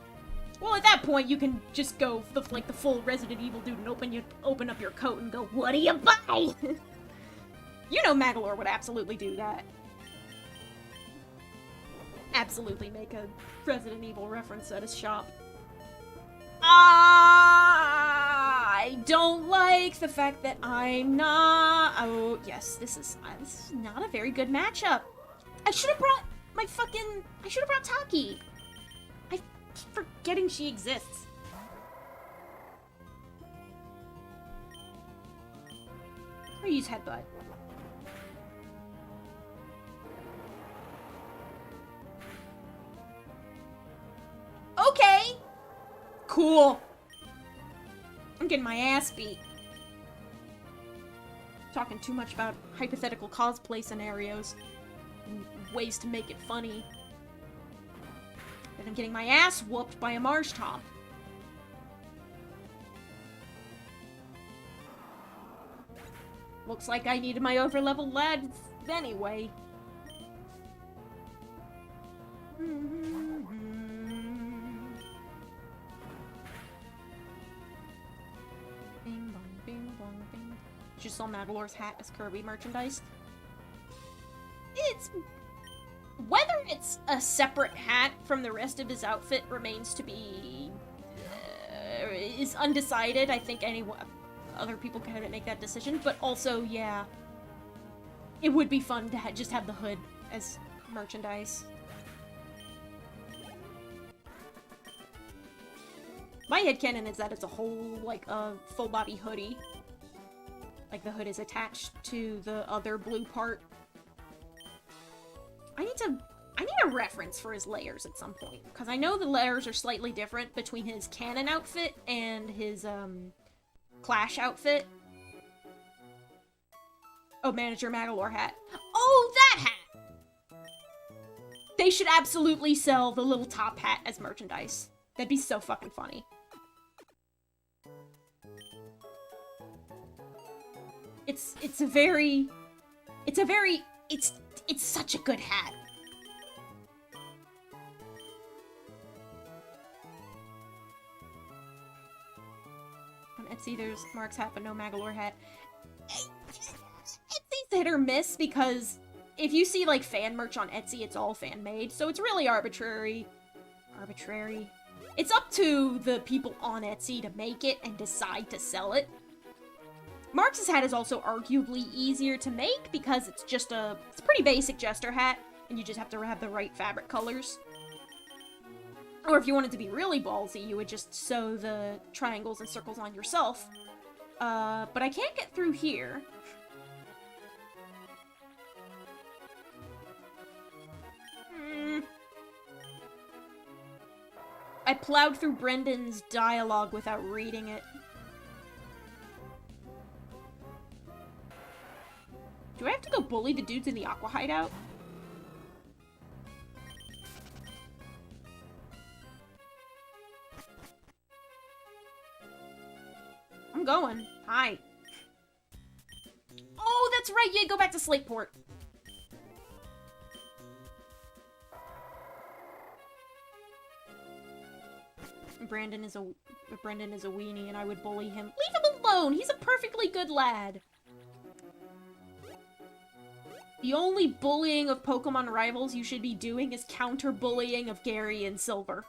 Well, at that point, you can just go like the full Resident Evil dude and open up your coat and go, "What do you buy?" You know Magalore would absolutely do that. Absolutely make a Resident Evil reference at his shop. I don't like the fact that I'm not... Oh, yes, this is not a very good matchup. I should have brought Taki. I keep forgetting she exists. I use headbutt. Okay! Cool. I'm getting my ass beat. Talking too much about hypothetical cosplay scenarios and ways to make it funny. And I'm getting my ass whooped by a Marsh Top. Looks like I needed my overleveled lad anyway. Bing bong, bing bong, bing. Just saw Magolor's hat as Kirby merchandise. It's... Whether it's a separate hat from the rest of his outfit remains to be... is undecided. I think other people can make that decision, but also, yeah. It would be fun to just have the hood as merchandise. My headcanon is that it's a whole, like, full-body hoodie. Like, the hood is attached to the other blue part. I need a reference for his layers at some point, because I know the layers are slightly different between his canon outfit and his, Clash outfit. Oh, Manager Magolor hat. Oh, that hat! They should absolutely sell the little top hat as merchandise. That'd be so fucking funny. It's such a good hat. On Etsy, there's Mark's hat, but no Magolor hat. Etsy's hit or miss, because if you see, like, fan merch on Etsy, it's all fan-made, so it's really arbitrary. It's up to the people on Etsy to make it and decide to sell it. Mark's hat is also arguably easier to make because it's just it's a pretty basic jester hat, and you just have to have the right fabric colors. Or if you wanted to be really ballsy, you would just sew the triangles and circles on yourself. But I can't get through here. I plowed through Brendan's dialogue without reading it. Do I have to go bully the dudes in the Aqua Hideout? I'm going. Hi. Oh, that's right. Yeah, go back to Slateport. Brendan is a weenie, and I would bully him. Leave him alone. He's a perfectly good lad. The only bullying of Pokemon rivals you should be doing is counter-bullying of Gary and Silver.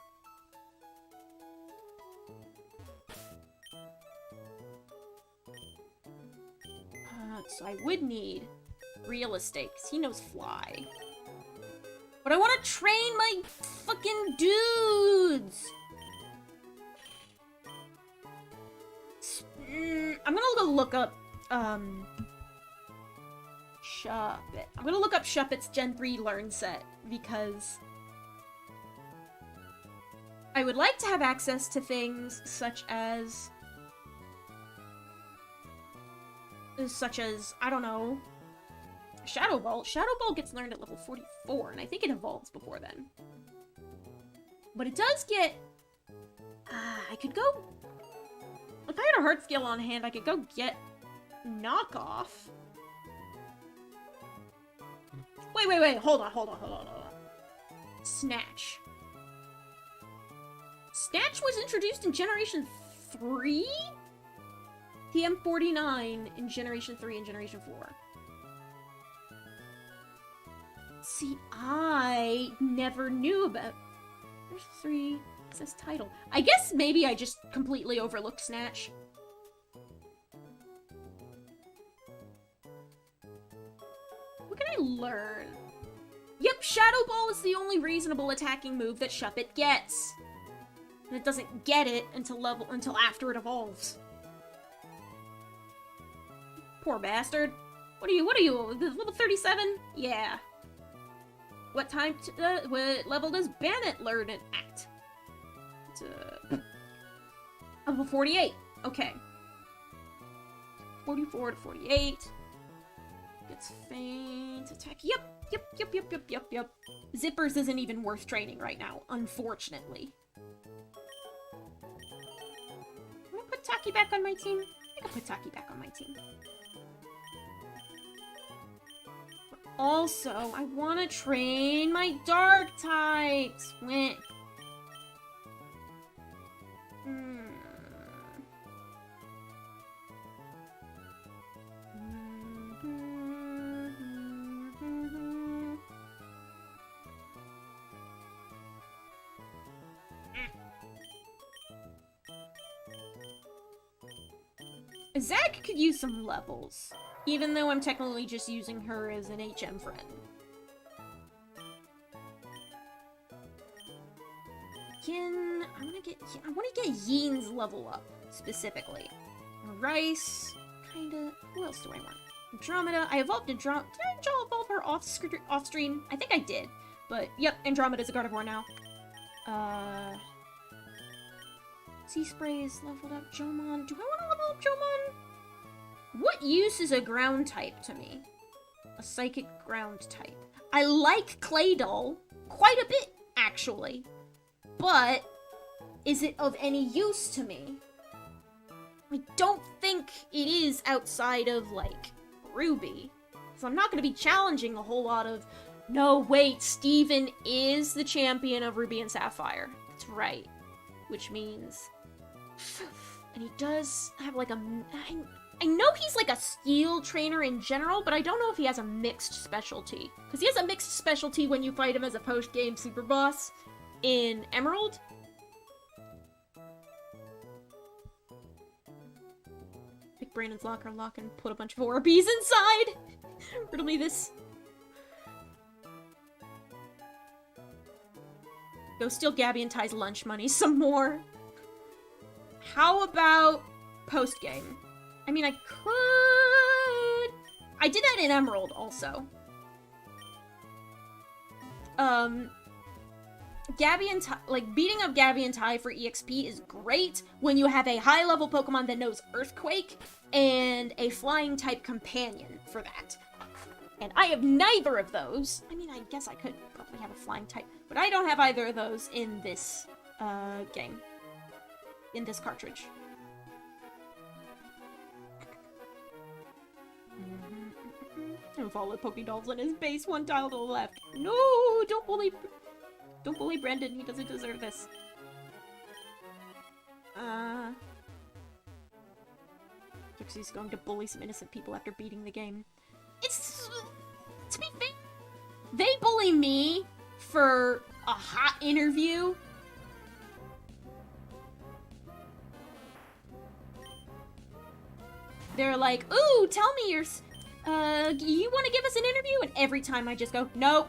So I would need real estate, because he knows fly. But I want to train my fucking dudes! I'm gonna go look up, Shuppet. I'm gonna look up Shuppet's Gen 3 Learn Set, because I would like to have access to things such as, I don't know, Shadow Ball. Shadow Ball gets learned at level 44, and I think it evolves before then. But it does get, I could go, if I had a heart scale on hand, I could go get Knockoff. Wait, hold on. Snatch. Snatch was introduced in Generation 3? TM49 in Generation 3 and Generation 4. See, I never knew about... There's 3... It says title. I guess maybe I just completely overlooked Snatch. What can I learn? Yep, Shadow Ball is the only reasonable attacking move that Shuppet gets. And it doesn't get it until after it evolves. poor bastard. What are you, level 37? Yeah. What level does Bandit learn and act? It's, level 48. Okay. 44 to 48. Gets faint attack. Yep. Zippers isn't even worth training right now, unfortunately. Can I put Taki back on my team? I can put Taki back on my team. Also, I want to train my dark types. Weh. Zach could use some levels, even though I'm technically just using her as an HM friend. Yin, I want to get Yin's level up, specifically. Rice, kinda, who else do I want? Andromeda, I evolved Andromeda, did I evolve her off-stream? I think I did, but yep, Andromeda's a Gardevoir now. Sea Spray is leveled up. Jomon. Do I want to level up Jomon? What use is a ground type to me? A psychic ground type. I like Claydol quite a bit, actually. But is it of any use to me? I don't think it is outside of, like, Ruby. So I'm not going to be challenging a whole lot of, no, wait, Steven is the champion of Ruby and Sapphire. That's right. Which means... And he does have, like, I know he's, like, a steel trainer in general, but I don't know if he has a mixed specialty. Because he has a mixed specialty when you fight him as a post-game super boss in Emerald. Pick Brandon's locker lock and put a bunch of Orbeez inside! Riddle me this. Go steal Gabby and Ty's lunch money some more. How about post-game? I mean, I could... I did that in Emerald, also. Gabby and Ty... Like, beating up Gabby and Ty for EXP is great when you have a high-level Pokemon that knows Earthquake and a Flying-type companion for that. And I have neither of those. I mean, I guess I could probably have a Flying-type, but I don't have either of those in this, game. In this cartridge. I'll follow Pokédolls on his base, one tile to the left. No, don't bully Brendan. He doesn't deserve this. Dixie's going to bully some innocent people after beating the game. It's to be fair, they bully me for a hot interview. They're like, ooh, tell me you want to give us an interview? And every time I just go, nope.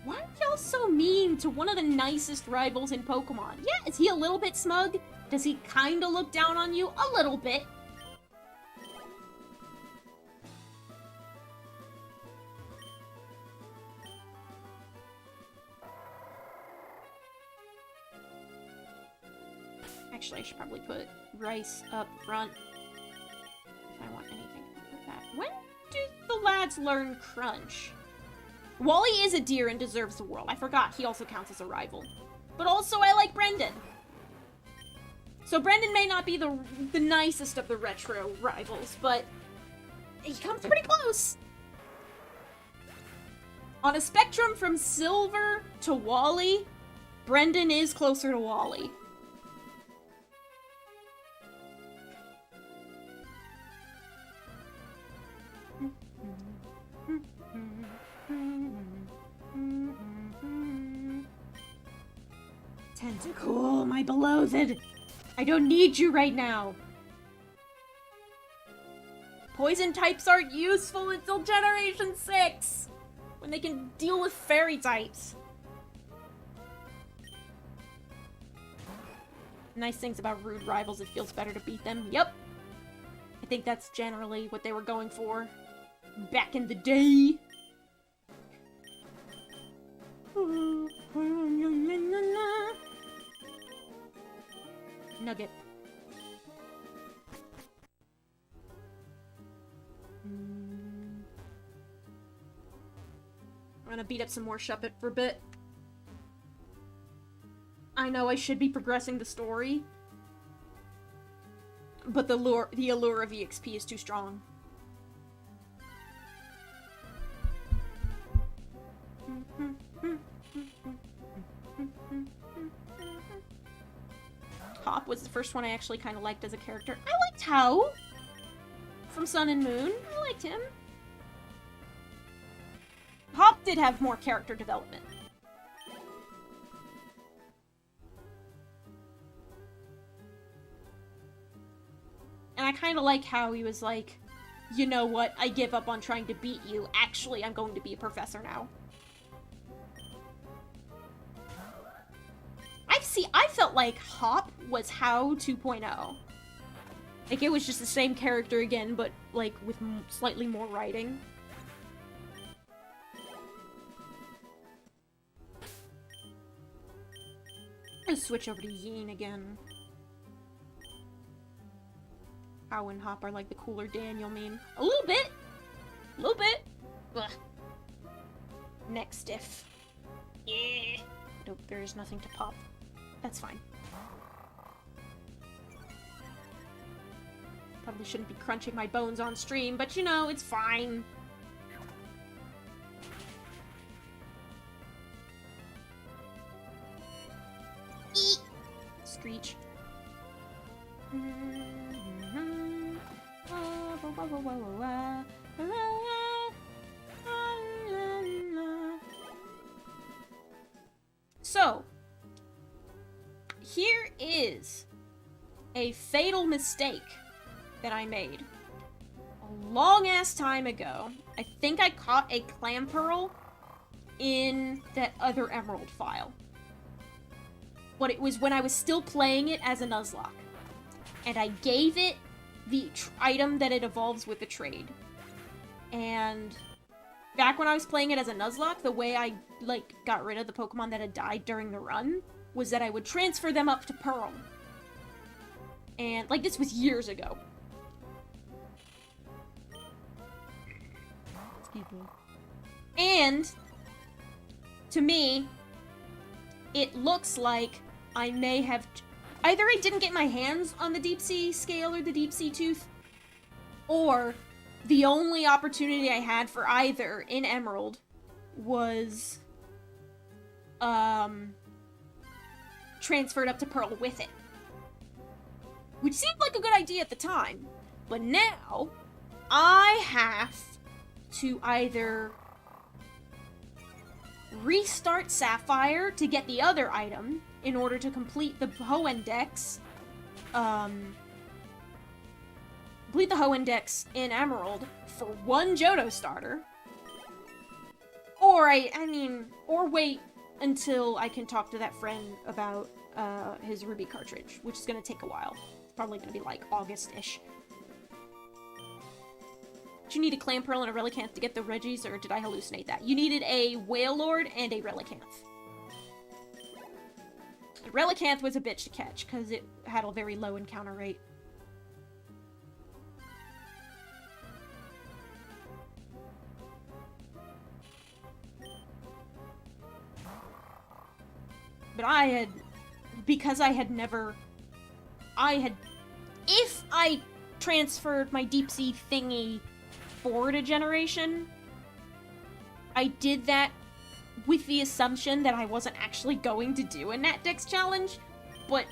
Why are y'all so mean to one of the nicest rivals in Pokemon? Yeah, is he a little bit smug? Does he kind of look down on you? A little bit. Actually, I should probably put Rice up front if I want anything like that. When do the lads learn Crunch? Wally is a deer and deserves the world. I forgot he also counts as a rival. But also, I like Brendan. So Brendan may not be the nicest of the retro rivals, but he comes pretty close. On a spectrum from Silver to Wally, Brendan is closer to Wally. Tentacool, my beloved! I don't need you right now! Poison types aren't useful until Generation 6! When they can deal with fairy types. Nice things about rude rivals, it feels better to beat them. Yep. I think that's generally what they were going for back in the day. Nugget. I'm gonna beat up some more Shuppet for a bit. I know I should be progressing the story, but the allure of EXP is too strong. Hop was the first one I actually kind of liked as a character. I liked How from Sun and Moon. I liked him. Hop did have more character development. And I kind of like how he was like, you know what, I give up on trying to beat you. Actually, I'm going to be a professor now. I felt like Hop was How 2.0. Like, it was just the same character again, but, like, with slightly more writing. Let's switch over to Yin again. How and Hop are like the cooler Daniel meme. A little bit! A little bit! Ugh. Neck stiff. Yeah. Nope, there is nothing to pop. That's fine. Probably shouldn't be crunching my bones on stream, but you know, it's fine. Eek! Screech. So, here is a fatal mistake that I made a long-ass time ago. I think I caught a clam pearl in that other emerald file. But it was when I was still playing it as a Nuzlocke. And I gave it the item that it evolves with the trade. And back when I was playing it as a Nuzlocke, the way I, like, got rid of the Pokemon that had died during the run was that I would transfer them up to Pearl. And, like, this was years ago. And, to me, it looks like I may have... Either I didn't get my hands on the Deep Sea Scale or the Deep Sea Tooth, or the only opportunity I had for either in Emerald was, transferred up to Pearl with it. Which seemed like a good idea at the time, but now I have to either restart Sapphire to get the other item in order to complete the Hoendex, complete the Hoendex in Emerald for one Johto starter, or or wait until I can talk to that friend about his Ruby cartridge, which is gonna take a while. It's probably gonna be like August-ish. Did you need a Clam Pearl and a Relicanth to get the Regis, or did I hallucinate that? You needed a Wailord and a Relicanth. The Relicanth was a bitch to catch, because it had a very low encounter rate. But because I had never... If I transferred my Deep Sea thingy forward a generation, I did that with the assumption that I wasn't actually going to do a NatDex challenge, but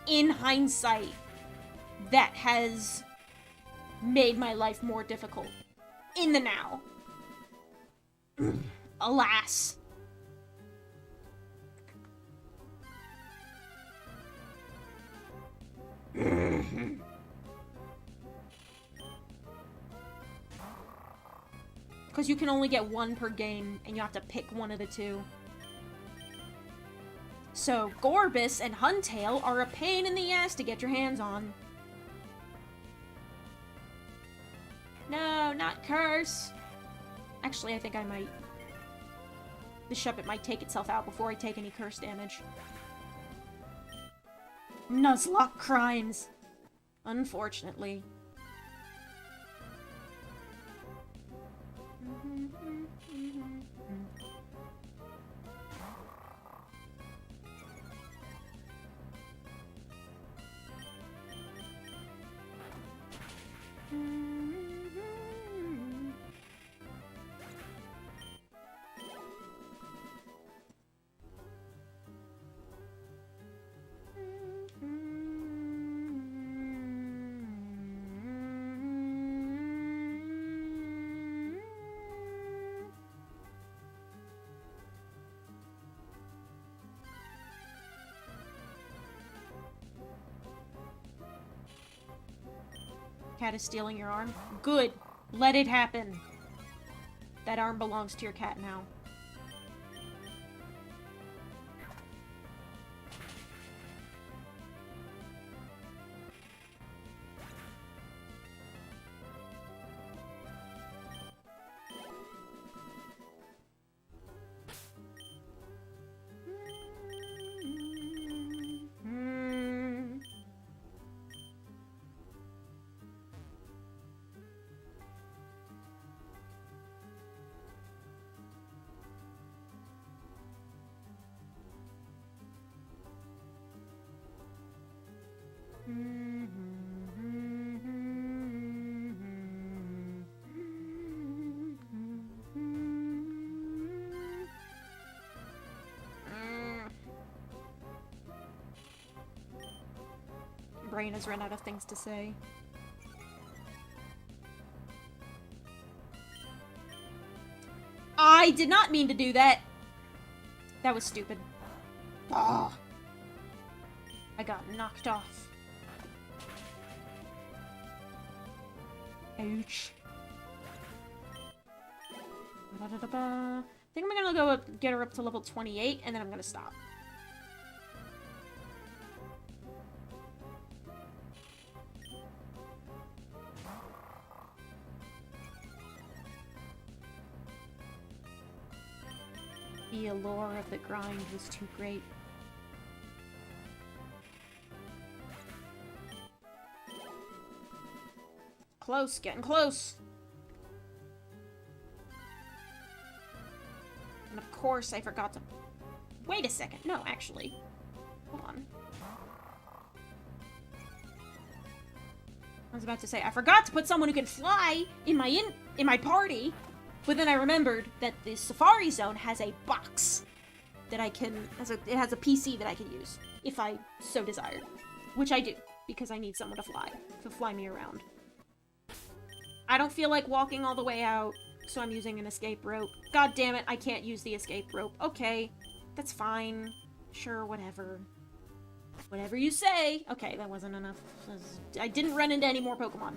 in hindsight, that has made my life more difficult. In the now. Alas. Because you can only get one per game, and you have to pick one of the two. So Gorbis and Huntail are a pain in the ass to get your hands on. No, not curse. Actually, I think I might. The Shuppet might take itself out before I take any curse damage. Nuzlocke crimes. Unfortunately. Cat is stealing your arm. Good. Let it happen. That arm belongs to your cat now. Brain has run out of things to say. I did not mean to do that. That was stupid. Oh. I got knocked off. Ouch. I think I'm gonna go get her up to level 28, and then I'm gonna stop. The allure of the grind was too great. Close, getting close. And of course I forgot to... Wait a second. No, actually. Hold on. I was about to say, I forgot to put someone who can fly in my party, but then I remembered that the Safari Zone has a box that I can... It has a PC that I can use, if I so desire. Which I do, because I need someone to fly me around. I don't feel like walking all the way out, so I'm using an escape rope. God damn it, I can't use the escape rope. Okay, that's fine. Sure, whatever. Whatever you say. Okay, that wasn't enough. I didn't run into any more Pokemon.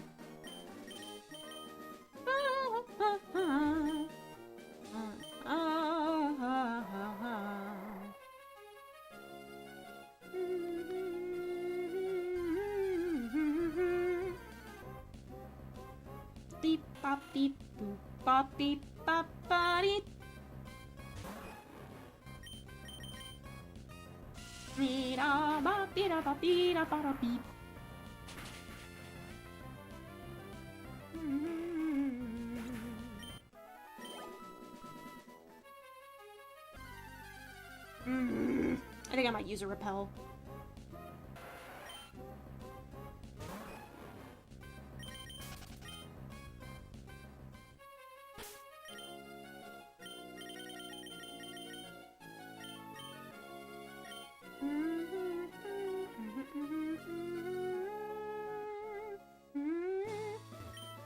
Beep bop beep boop bop beep bop body. Beep bop beep bop beep bop beep. I think I might use a repel.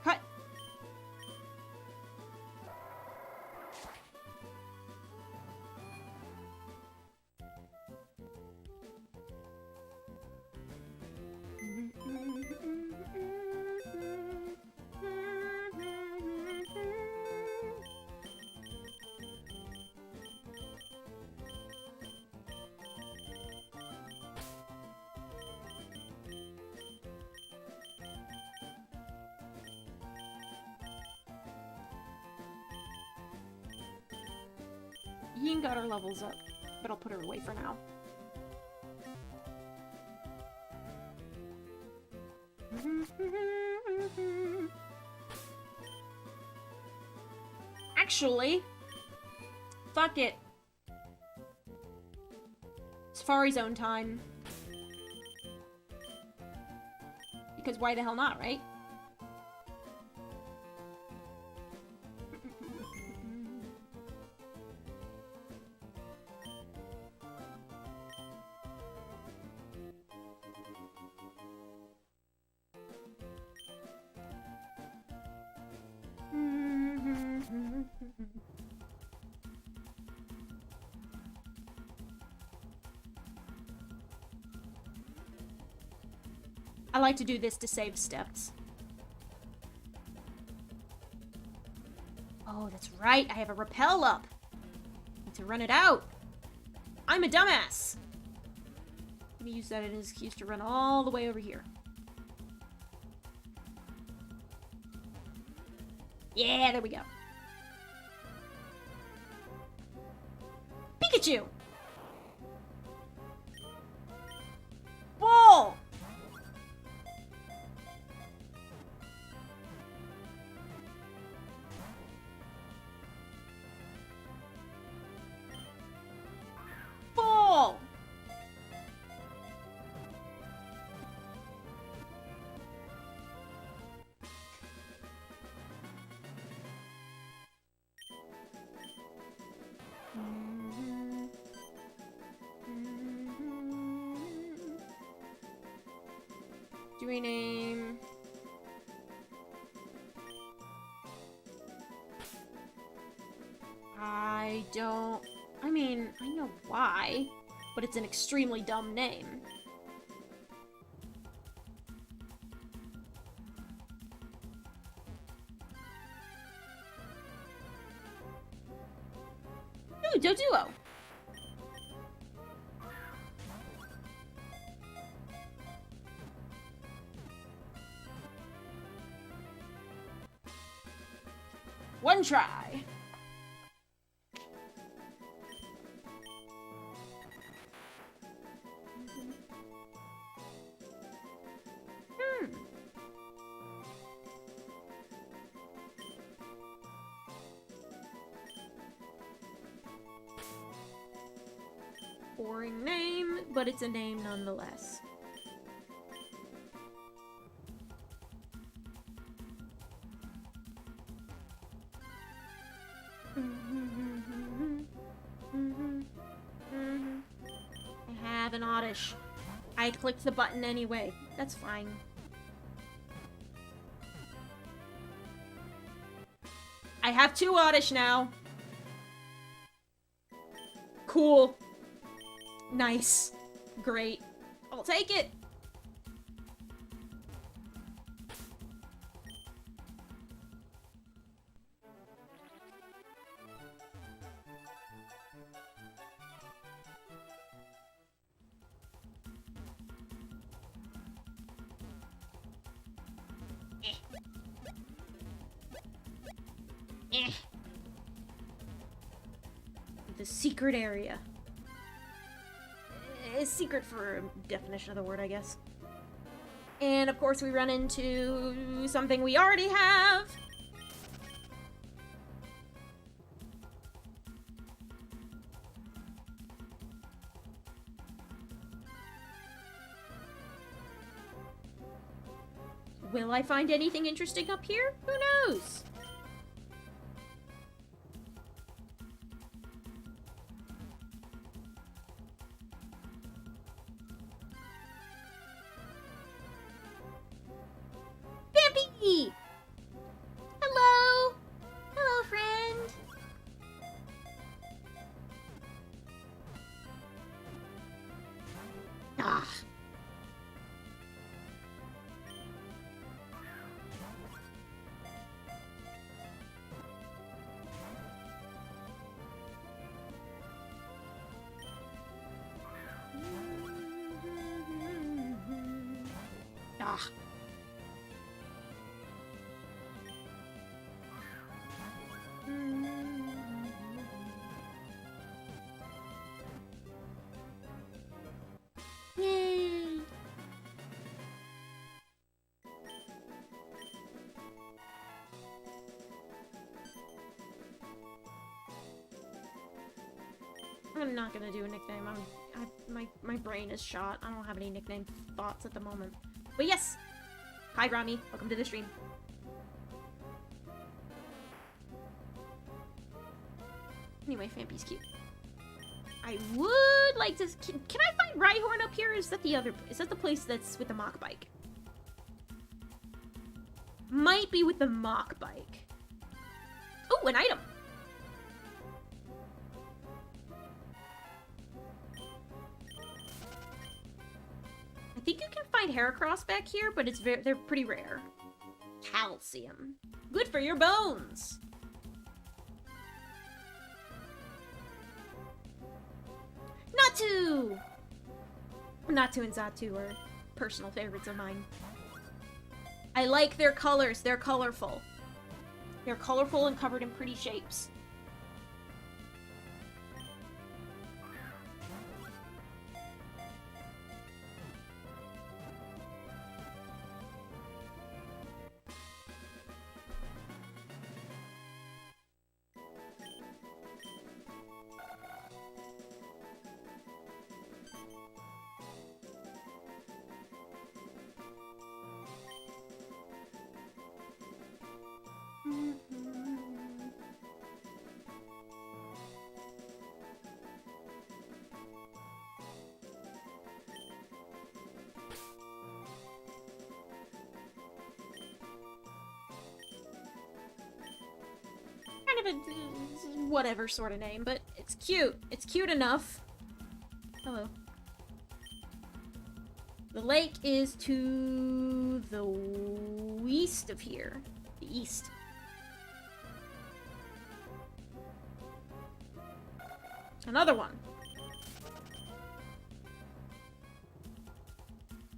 Cut. Yin got her levels up, but I'll put her away for now. Actually, fuck it. Safari Zone time. Because why the hell not, right? I like to do this to save steps. Oh, that's right. I have a rappel up. Need to run it out. I'm a dumbass. I'm gonna use that as an excuse to run all the way over here. Yeah, there we go. Pikachu! Ball! Ball! Do we name... I don't... I mean, I know why, but it's an extremely dumb name. Ooh, Doduo! One try. Boring name, but it's a name nonetheless. I have an oddish. I clicked the button anyway. That's fine. I have 2 oddish now. Cool. Nice. Great. I'll take it. The secret area. It's secret for a definition of the word, I guess. And of course we run into something we already have. Will I find anything interesting up here? Who knows? Bambi! Hello! Hello, friend! Ah. Ah. I'm not gonna do a nickname. My brain is shot. I don't have any nickname thoughts at the moment. But yes! Hi, Rami. Welcome to the stream. Anyway, Fampy's cute. I would like to... Can I find Rhyhorn up here? Is that the other... Is that the place that's with the mock bike? Might be with the mock bike. Oh, an item! I think you can find Heracross back here, but they're pretty rare. Calcium. Good for your bones! Natu! Natu and Xatu are personal favorites of mine. I like their colors. They're colorful. They're colorful and covered in pretty shapes. Kind of a whatever sort of name, but it's cute. It's cute enough. Hello. The lake is to the east of here. The east. Another one.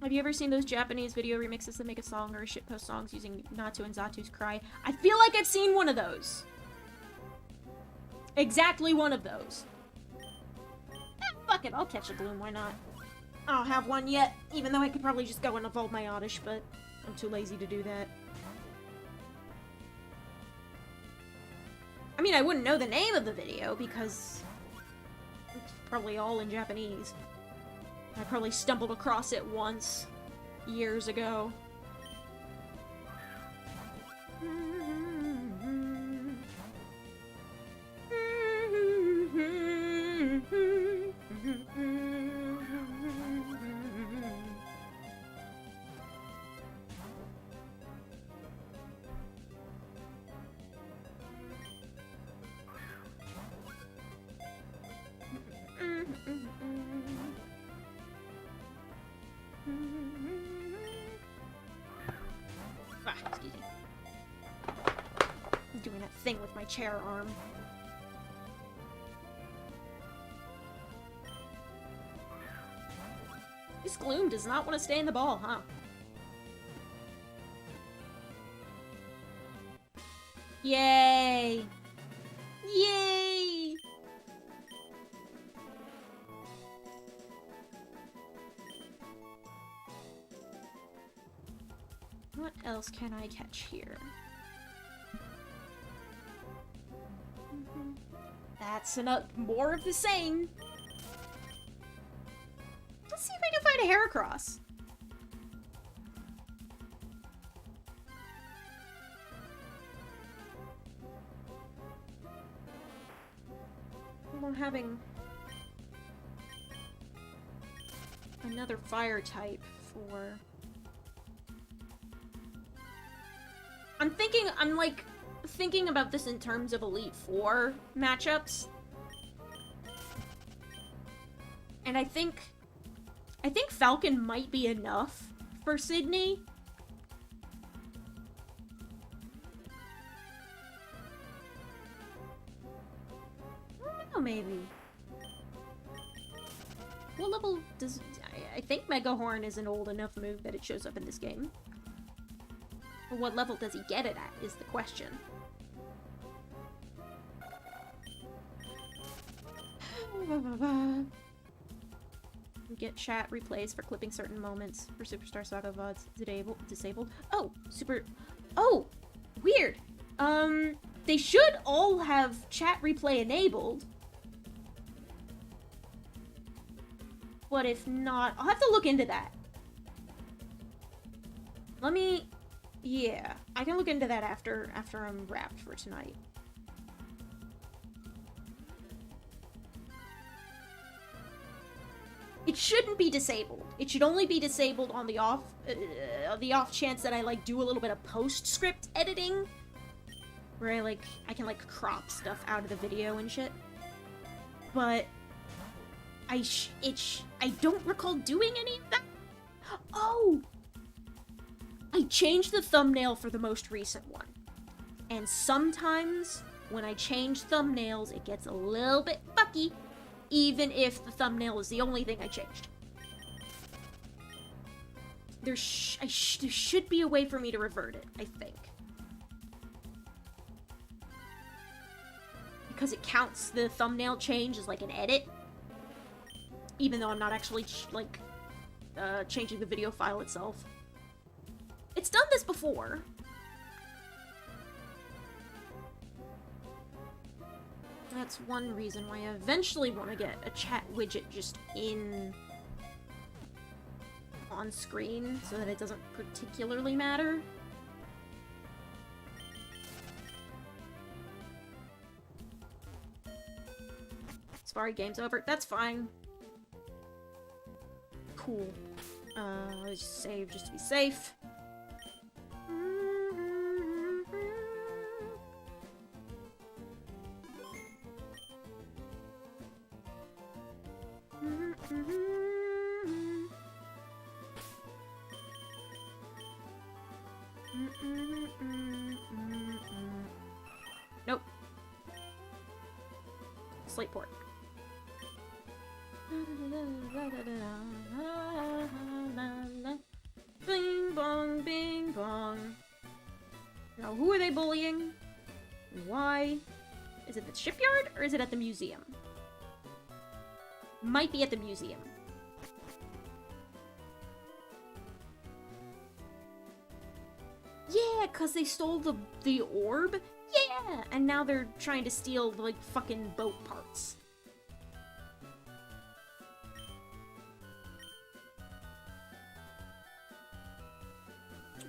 Have you ever seen those Japanese video remixes that make a song or shitpost songs using Natu and Zatu's cry? I feel like I've seen one of those. Exactly one of those. Fuck it, I'll catch a Gloom, why not? I don't have one yet, even though I could probably just go and evolve my Oddish, but I'm too lazy to do that. I mean, I wouldn't know the name of the video, because it's probably all in Japanese. I probably stumbled across it once, years ago. Excuse me. I'm doing that thing with my chair arm. This Gloom does not want to stay in the ball, huh? Yay! Yay! What else can I catch here? That's more of the same. Let's see if I can find a Heracross. We're having another fire type for... I'm like thinking about this in terms of Elite Four matchups. And I think Falcon might be enough for Sydney. I don't know, maybe. What level does... I think Mega Horn is an old enough move that it shows up in this game. But what level does he get it at, is the question. Get chat replays for clipping certain moments for Superstar Saga VODs disabled. Oh, oh, weird. They should all have chat replay enabled. But if not, I'll have to look into that. Let me... Yeah, I can look into that after I'm wrapped for tonight. It shouldn't be disabled. It should only be disabled on the off chance that I, like, do a little bit of postscript editing. Where I can, like, crop stuff out of the video and shit. But... I don't recall doing any of that. Oh! I changed the thumbnail for the most recent one. And sometimes, when I change thumbnails, it gets a little bit fucky. Even if the thumbnail is the only thing I changed. There should be a way for me to revert it, I think. Because it counts the thumbnail change as, like, an edit. Even though I'm not actually, changing the video file itself. It's done this before. That's one reason why I eventually want to get a chat widget just on screen so that it doesn't particularly matter. Safari game's over. That's fine. Cool. Let's just save just to be safe. Nope. Slate port. Bing bong, bing bong. Now, who are they bullying? Why? Is it the shipyard or is it at the museum? Might be at the museum. Yeah, cause they stole the orb? Yeah! And now they're trying to steal, like, fucking boat parts.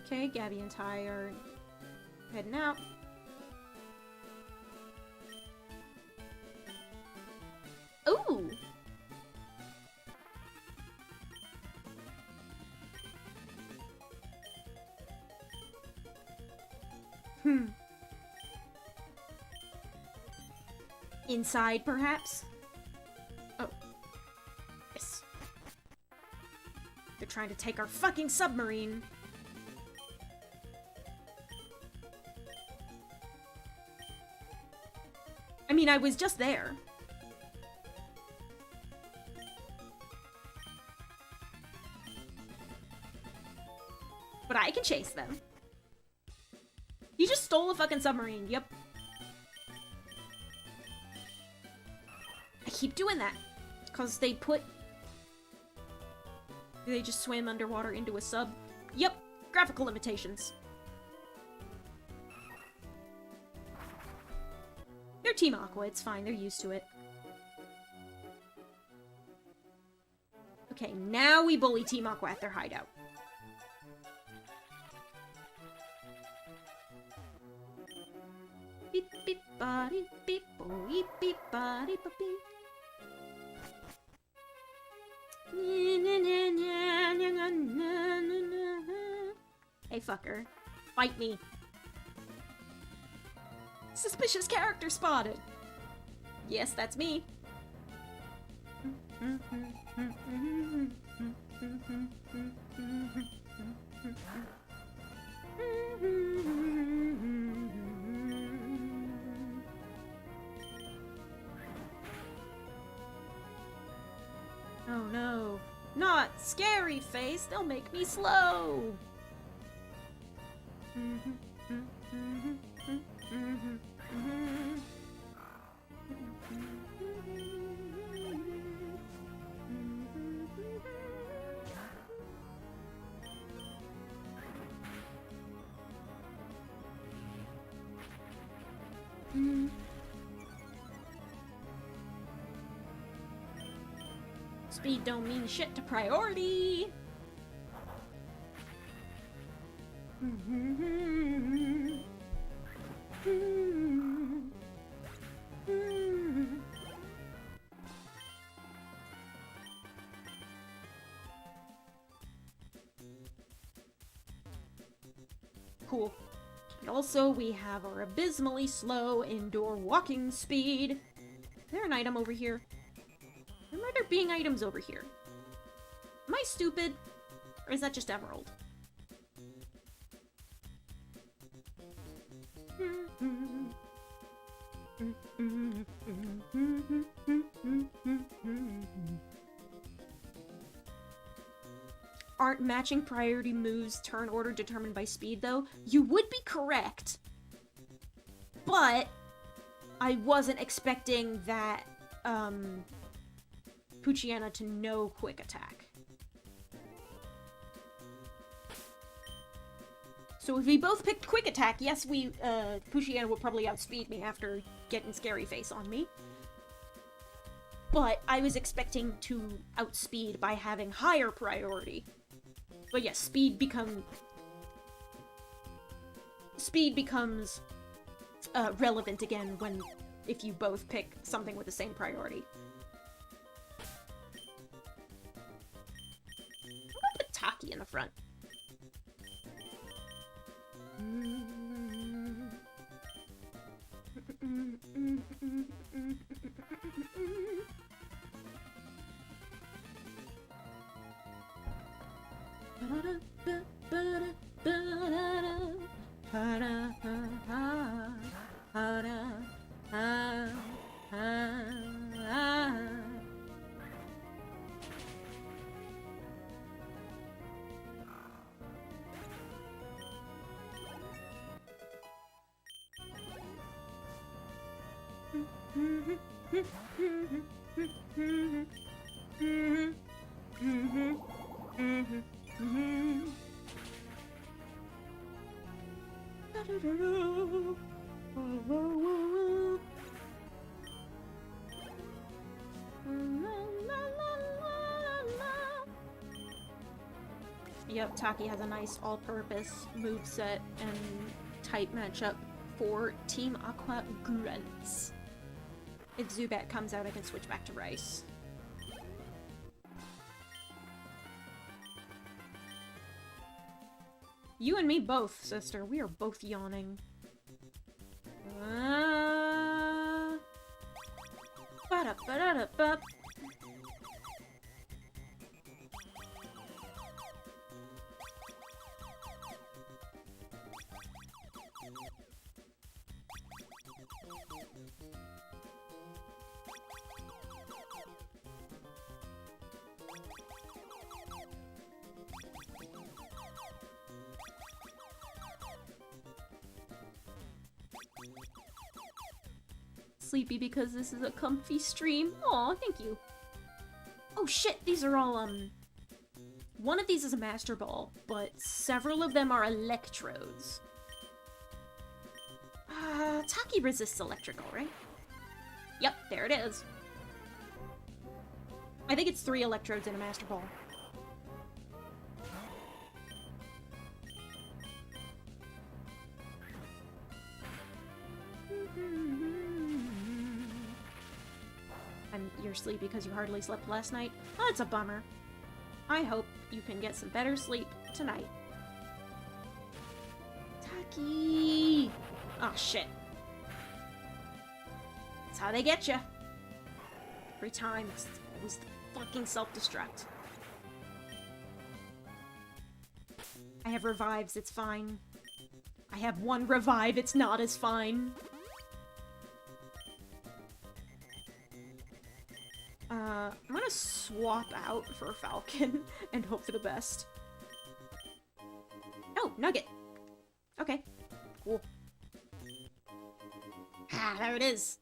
Okay, Gabby and Ty are heading out. Ooh! Inside, perhaps? Oh. Yes. They're trying to take our fucking submarine. I mean, I was just there. But I can chase them. You just stole a fucking submarine, yep. I keep doing that. Because they just swim underwater into a sub. Yep, graphical limitations. They're Team Aqua, it's fine, they're used to it. Okay, now we bully Team Aqua at their hideout. Beep beep body beep boop beep body beep. Hey fucker, fight me. Suspicious character spotted. Yes, that's me. Oh no. Not scary face, they'll make me slow. Speed don't mean shit to priority. Cool. And also, we have our abysmally slow indoor walking speed. Is there an item over here? Remember there being items over here. Am I stupid? Or is that just Emerald? Aren't matching priority moves turn order determined by speed, though? You would be correct. But I wasn't expecting that, Poochyena to know quick attack. So if we both picked quick attack, yes, Poochyena will probably outspeed me after getting scary face on me. But I was expecting to outspeed by having higher priority. But yes, speed becomes relevant again if you both pick something with the same priority. I'm gonna put Taki in the front. Yep, Taki has a nice all-purpose moveset and type matchup for Team Aqua Grunts. If Zubat comes out, I can switch back to Rice. You and me both, sister. We are both yawning. Ba-da-ba-da-da-ba. Sleepy because this is a comfy stream. Aw, thank you. Oh shit, these are all, one of these is a Master Ball, but several of them are electrodes. Taki resists electrical, right? Yep, there it is. I think it's 3 electrodes in a Master Ball. You're sleepy because you hardly slept last night? Oh, that's a bummer. I hope you can get some better sleep tonight. Taki! Oh, shit. That's how they get you. Every time, it's always the fucking self-destruct. I have revives, it's fine. I have 1 revive, it's not as fine. I'm gonna swap out for Falcon and hope for the best. Oh, Nugget! Okay, cool. Ah, there it is!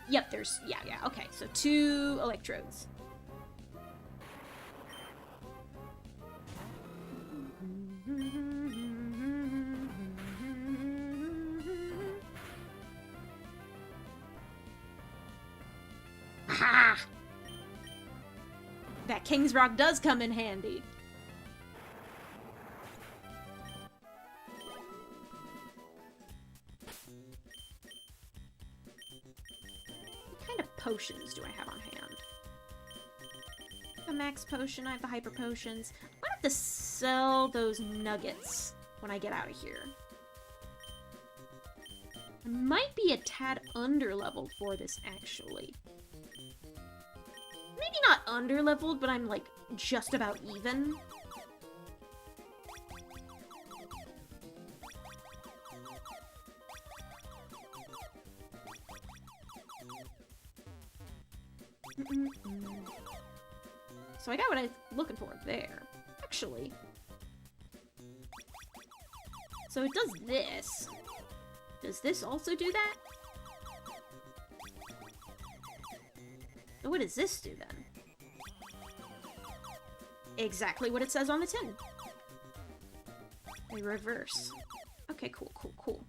Yep, there's... yeah, okay, so 2 electrodes. That King's Rock does come in handy. What kind of potions do I have on hand? The max potion, I have the hyper potions. I'm gonna have to sell those nuggets when I get out of here. I might be a tad underleveled for this, actually. Maybe not underleveled, but I'm, like, just about even. So I got what I was looking for there. Actually. So it does this. Does this also do that? So what does this do then? Exactly what it says on the tin. They reverse. Okay, cool, cool, cool.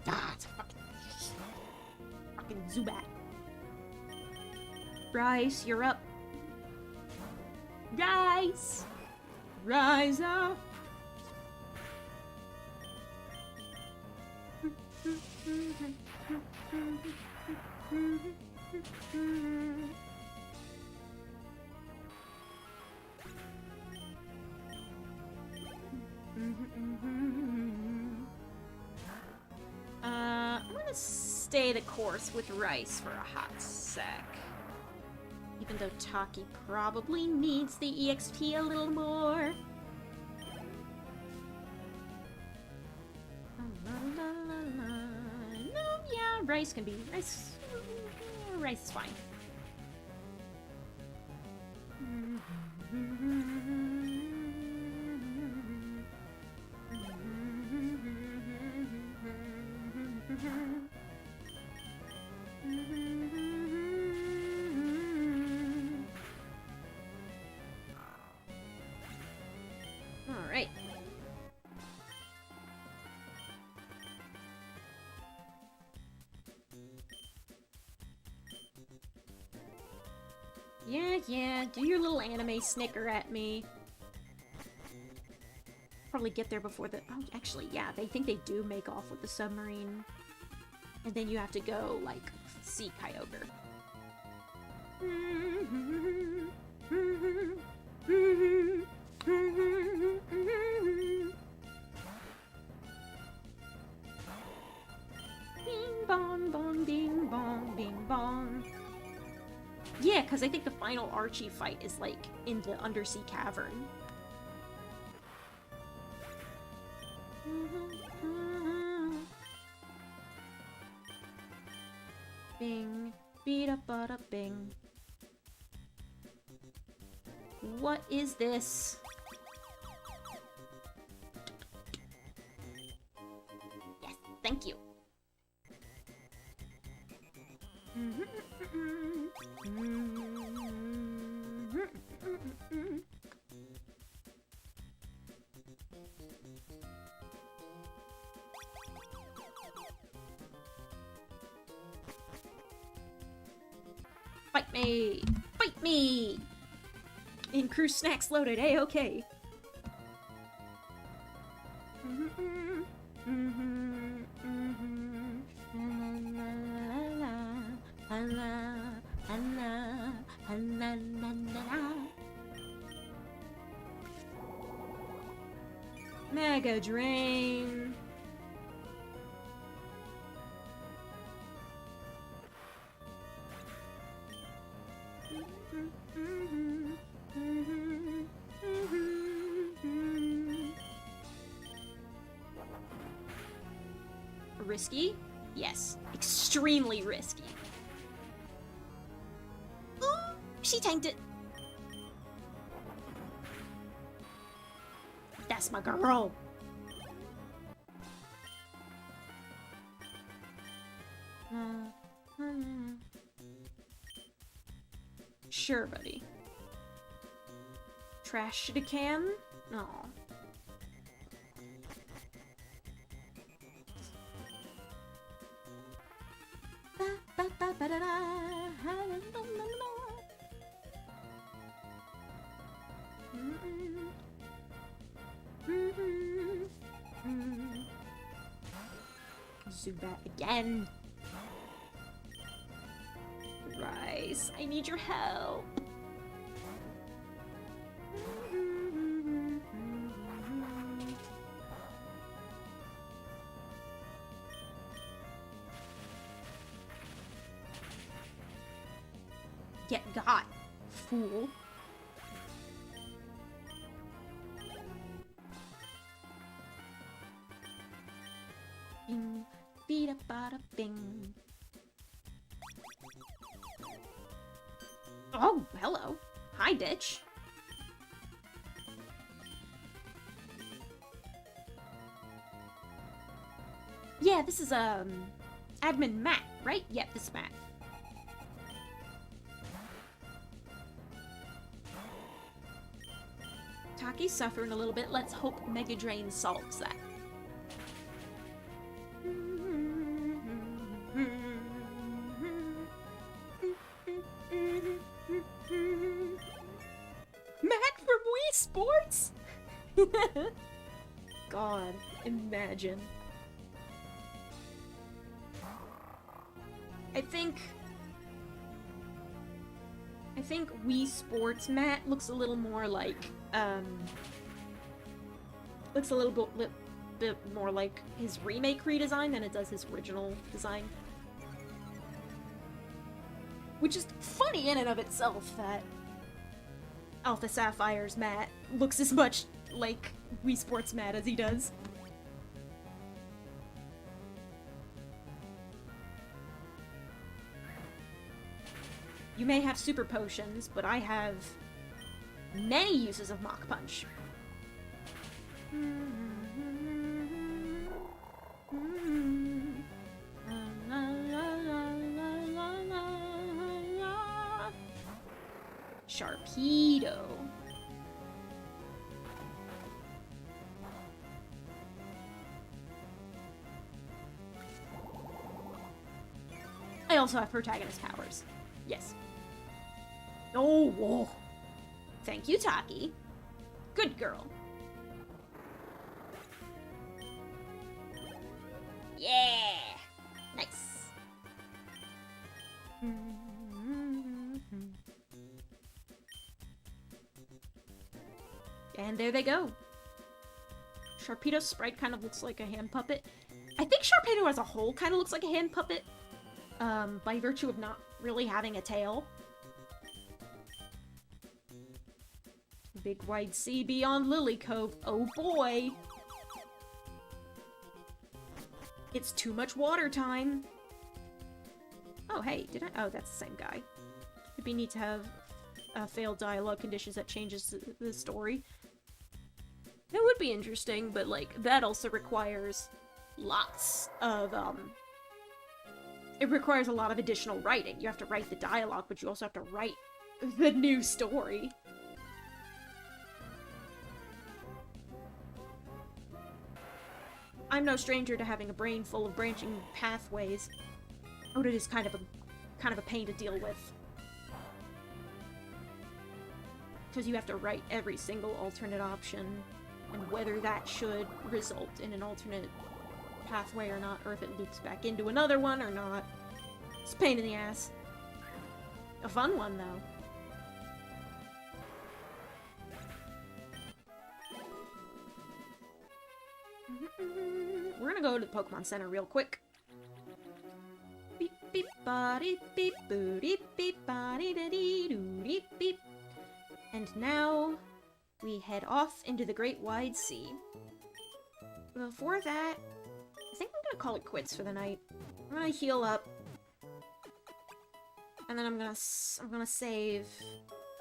Ah, it's fucking Zubat. Rice, you're up. Rice! Rise up! I'm gonna stay the course with Rice for a hot sec. Even though Taki probably needs the EXP a little more. No, yeah, Rice can be. Rice is fine. Alright. Yeah, do your little anime snicker at me. Probably get there before the... Oh, actually, yeah, they think they do make off with the submarine. And then you have to go, like, see Kyogre. Bing bong bong, bing bong, bing bong. Yeah, because I think the final Archie fight is, like, in the undersea cavern. Bing, beat-a-bada bing. What is this? Yes, thank you. Fight me! Fight me! And crew snacks loaded, A-okay. Mega Drain. Risky? Yes. Extremely risky. Ooh, she tanked it. That's my girl. Sure, buddy. Trash to can? No. Zubat again. Rice, I need your help. Get got, fool. Bing, beada bada bing. Oh, hello. Hi, Ditch. Yeah, this is, admin Matt, right? Yep, this is Matt. Taki's suffering a little bit. Let's hope Mega Drain solves that. Matt from Wii Sports? God, imagine. I think Wii Sports Matt looks a little more like, looks a little bit more like his remake redesign than it does his original design. Which is funny in and of itself that Alpha Sapphire's Matt looks as much like Wii Sports Matt as he does. You may have super potions, but I have many uses of Mach Punch. Sharpedo. I also have protagonist powers. Yes. Oh, whoa. Thank you, Taki. Good girl. Yeah! Nice. And there they go. Sharpedo's sprite kind of looks like a hand puppet. I think Sharpedo as a whole kind of looks like a hand puppet, by virtue of not really having a tail. Big wide sea beyond Lily Cove. Oh boy! It's too much water time! Oh hey, did I? Oh, that's the same guy. It'd be neat to have failed dialogue conditions that changes the story. That would be interesting, but like, that also requires lots of, it requires a lot of additional writing. You have to write the dialogue, but you also have to write the new story. I'm no stranger to having a brain full of branching pathways. Oh, it is kind of a pain to deal with. Because you have to write every single alternate option, and whether that should result in an alternate pathway or not, or if it loops back into another one or not. It's a pain in the ass. A fun one, though. We're gonna go to the Pokemon Center real quick. Beep beep body beep booty beep body da dee doo beep beep. And now we head off into the Great Wide Sea. Before that, I think I'm gonna call it quits for the night. I'm gonna heal up, and then I'm gonna save.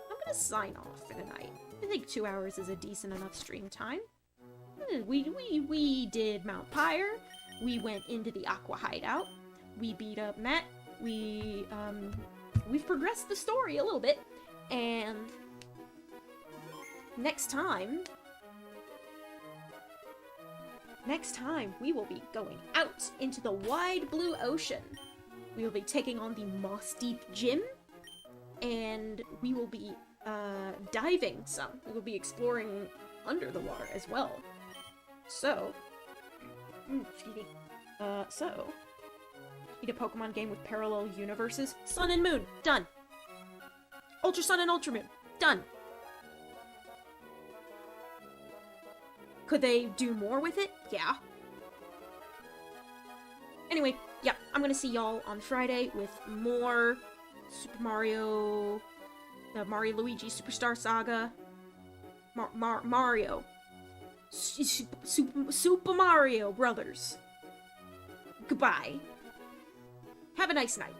I'm gonna sign off for the night. I think 2 hours is a decent enough stream time. We did Mount Pyre. We went into the Aqua Hideout. We beat up Matt. We we've progressed the story a little bit, and next time we will be going out into the wide blue ocean. We will be taking on the Moss Deep Gym, and we will be diving some. We will be exploring under the water as well. So, excuse me. Need a Pokemon game with parallel universes. Sun and Moon, done. Ultra Sun and Ultra Moon, done. Could they do more with it? Yeah. Anyway, yeah, I'm gonna see y'all on Friday with more Super Mario, the Mario Luigi Superstar Saga. Mario. Super Mario Brothers. Goodbye. Have a nice night.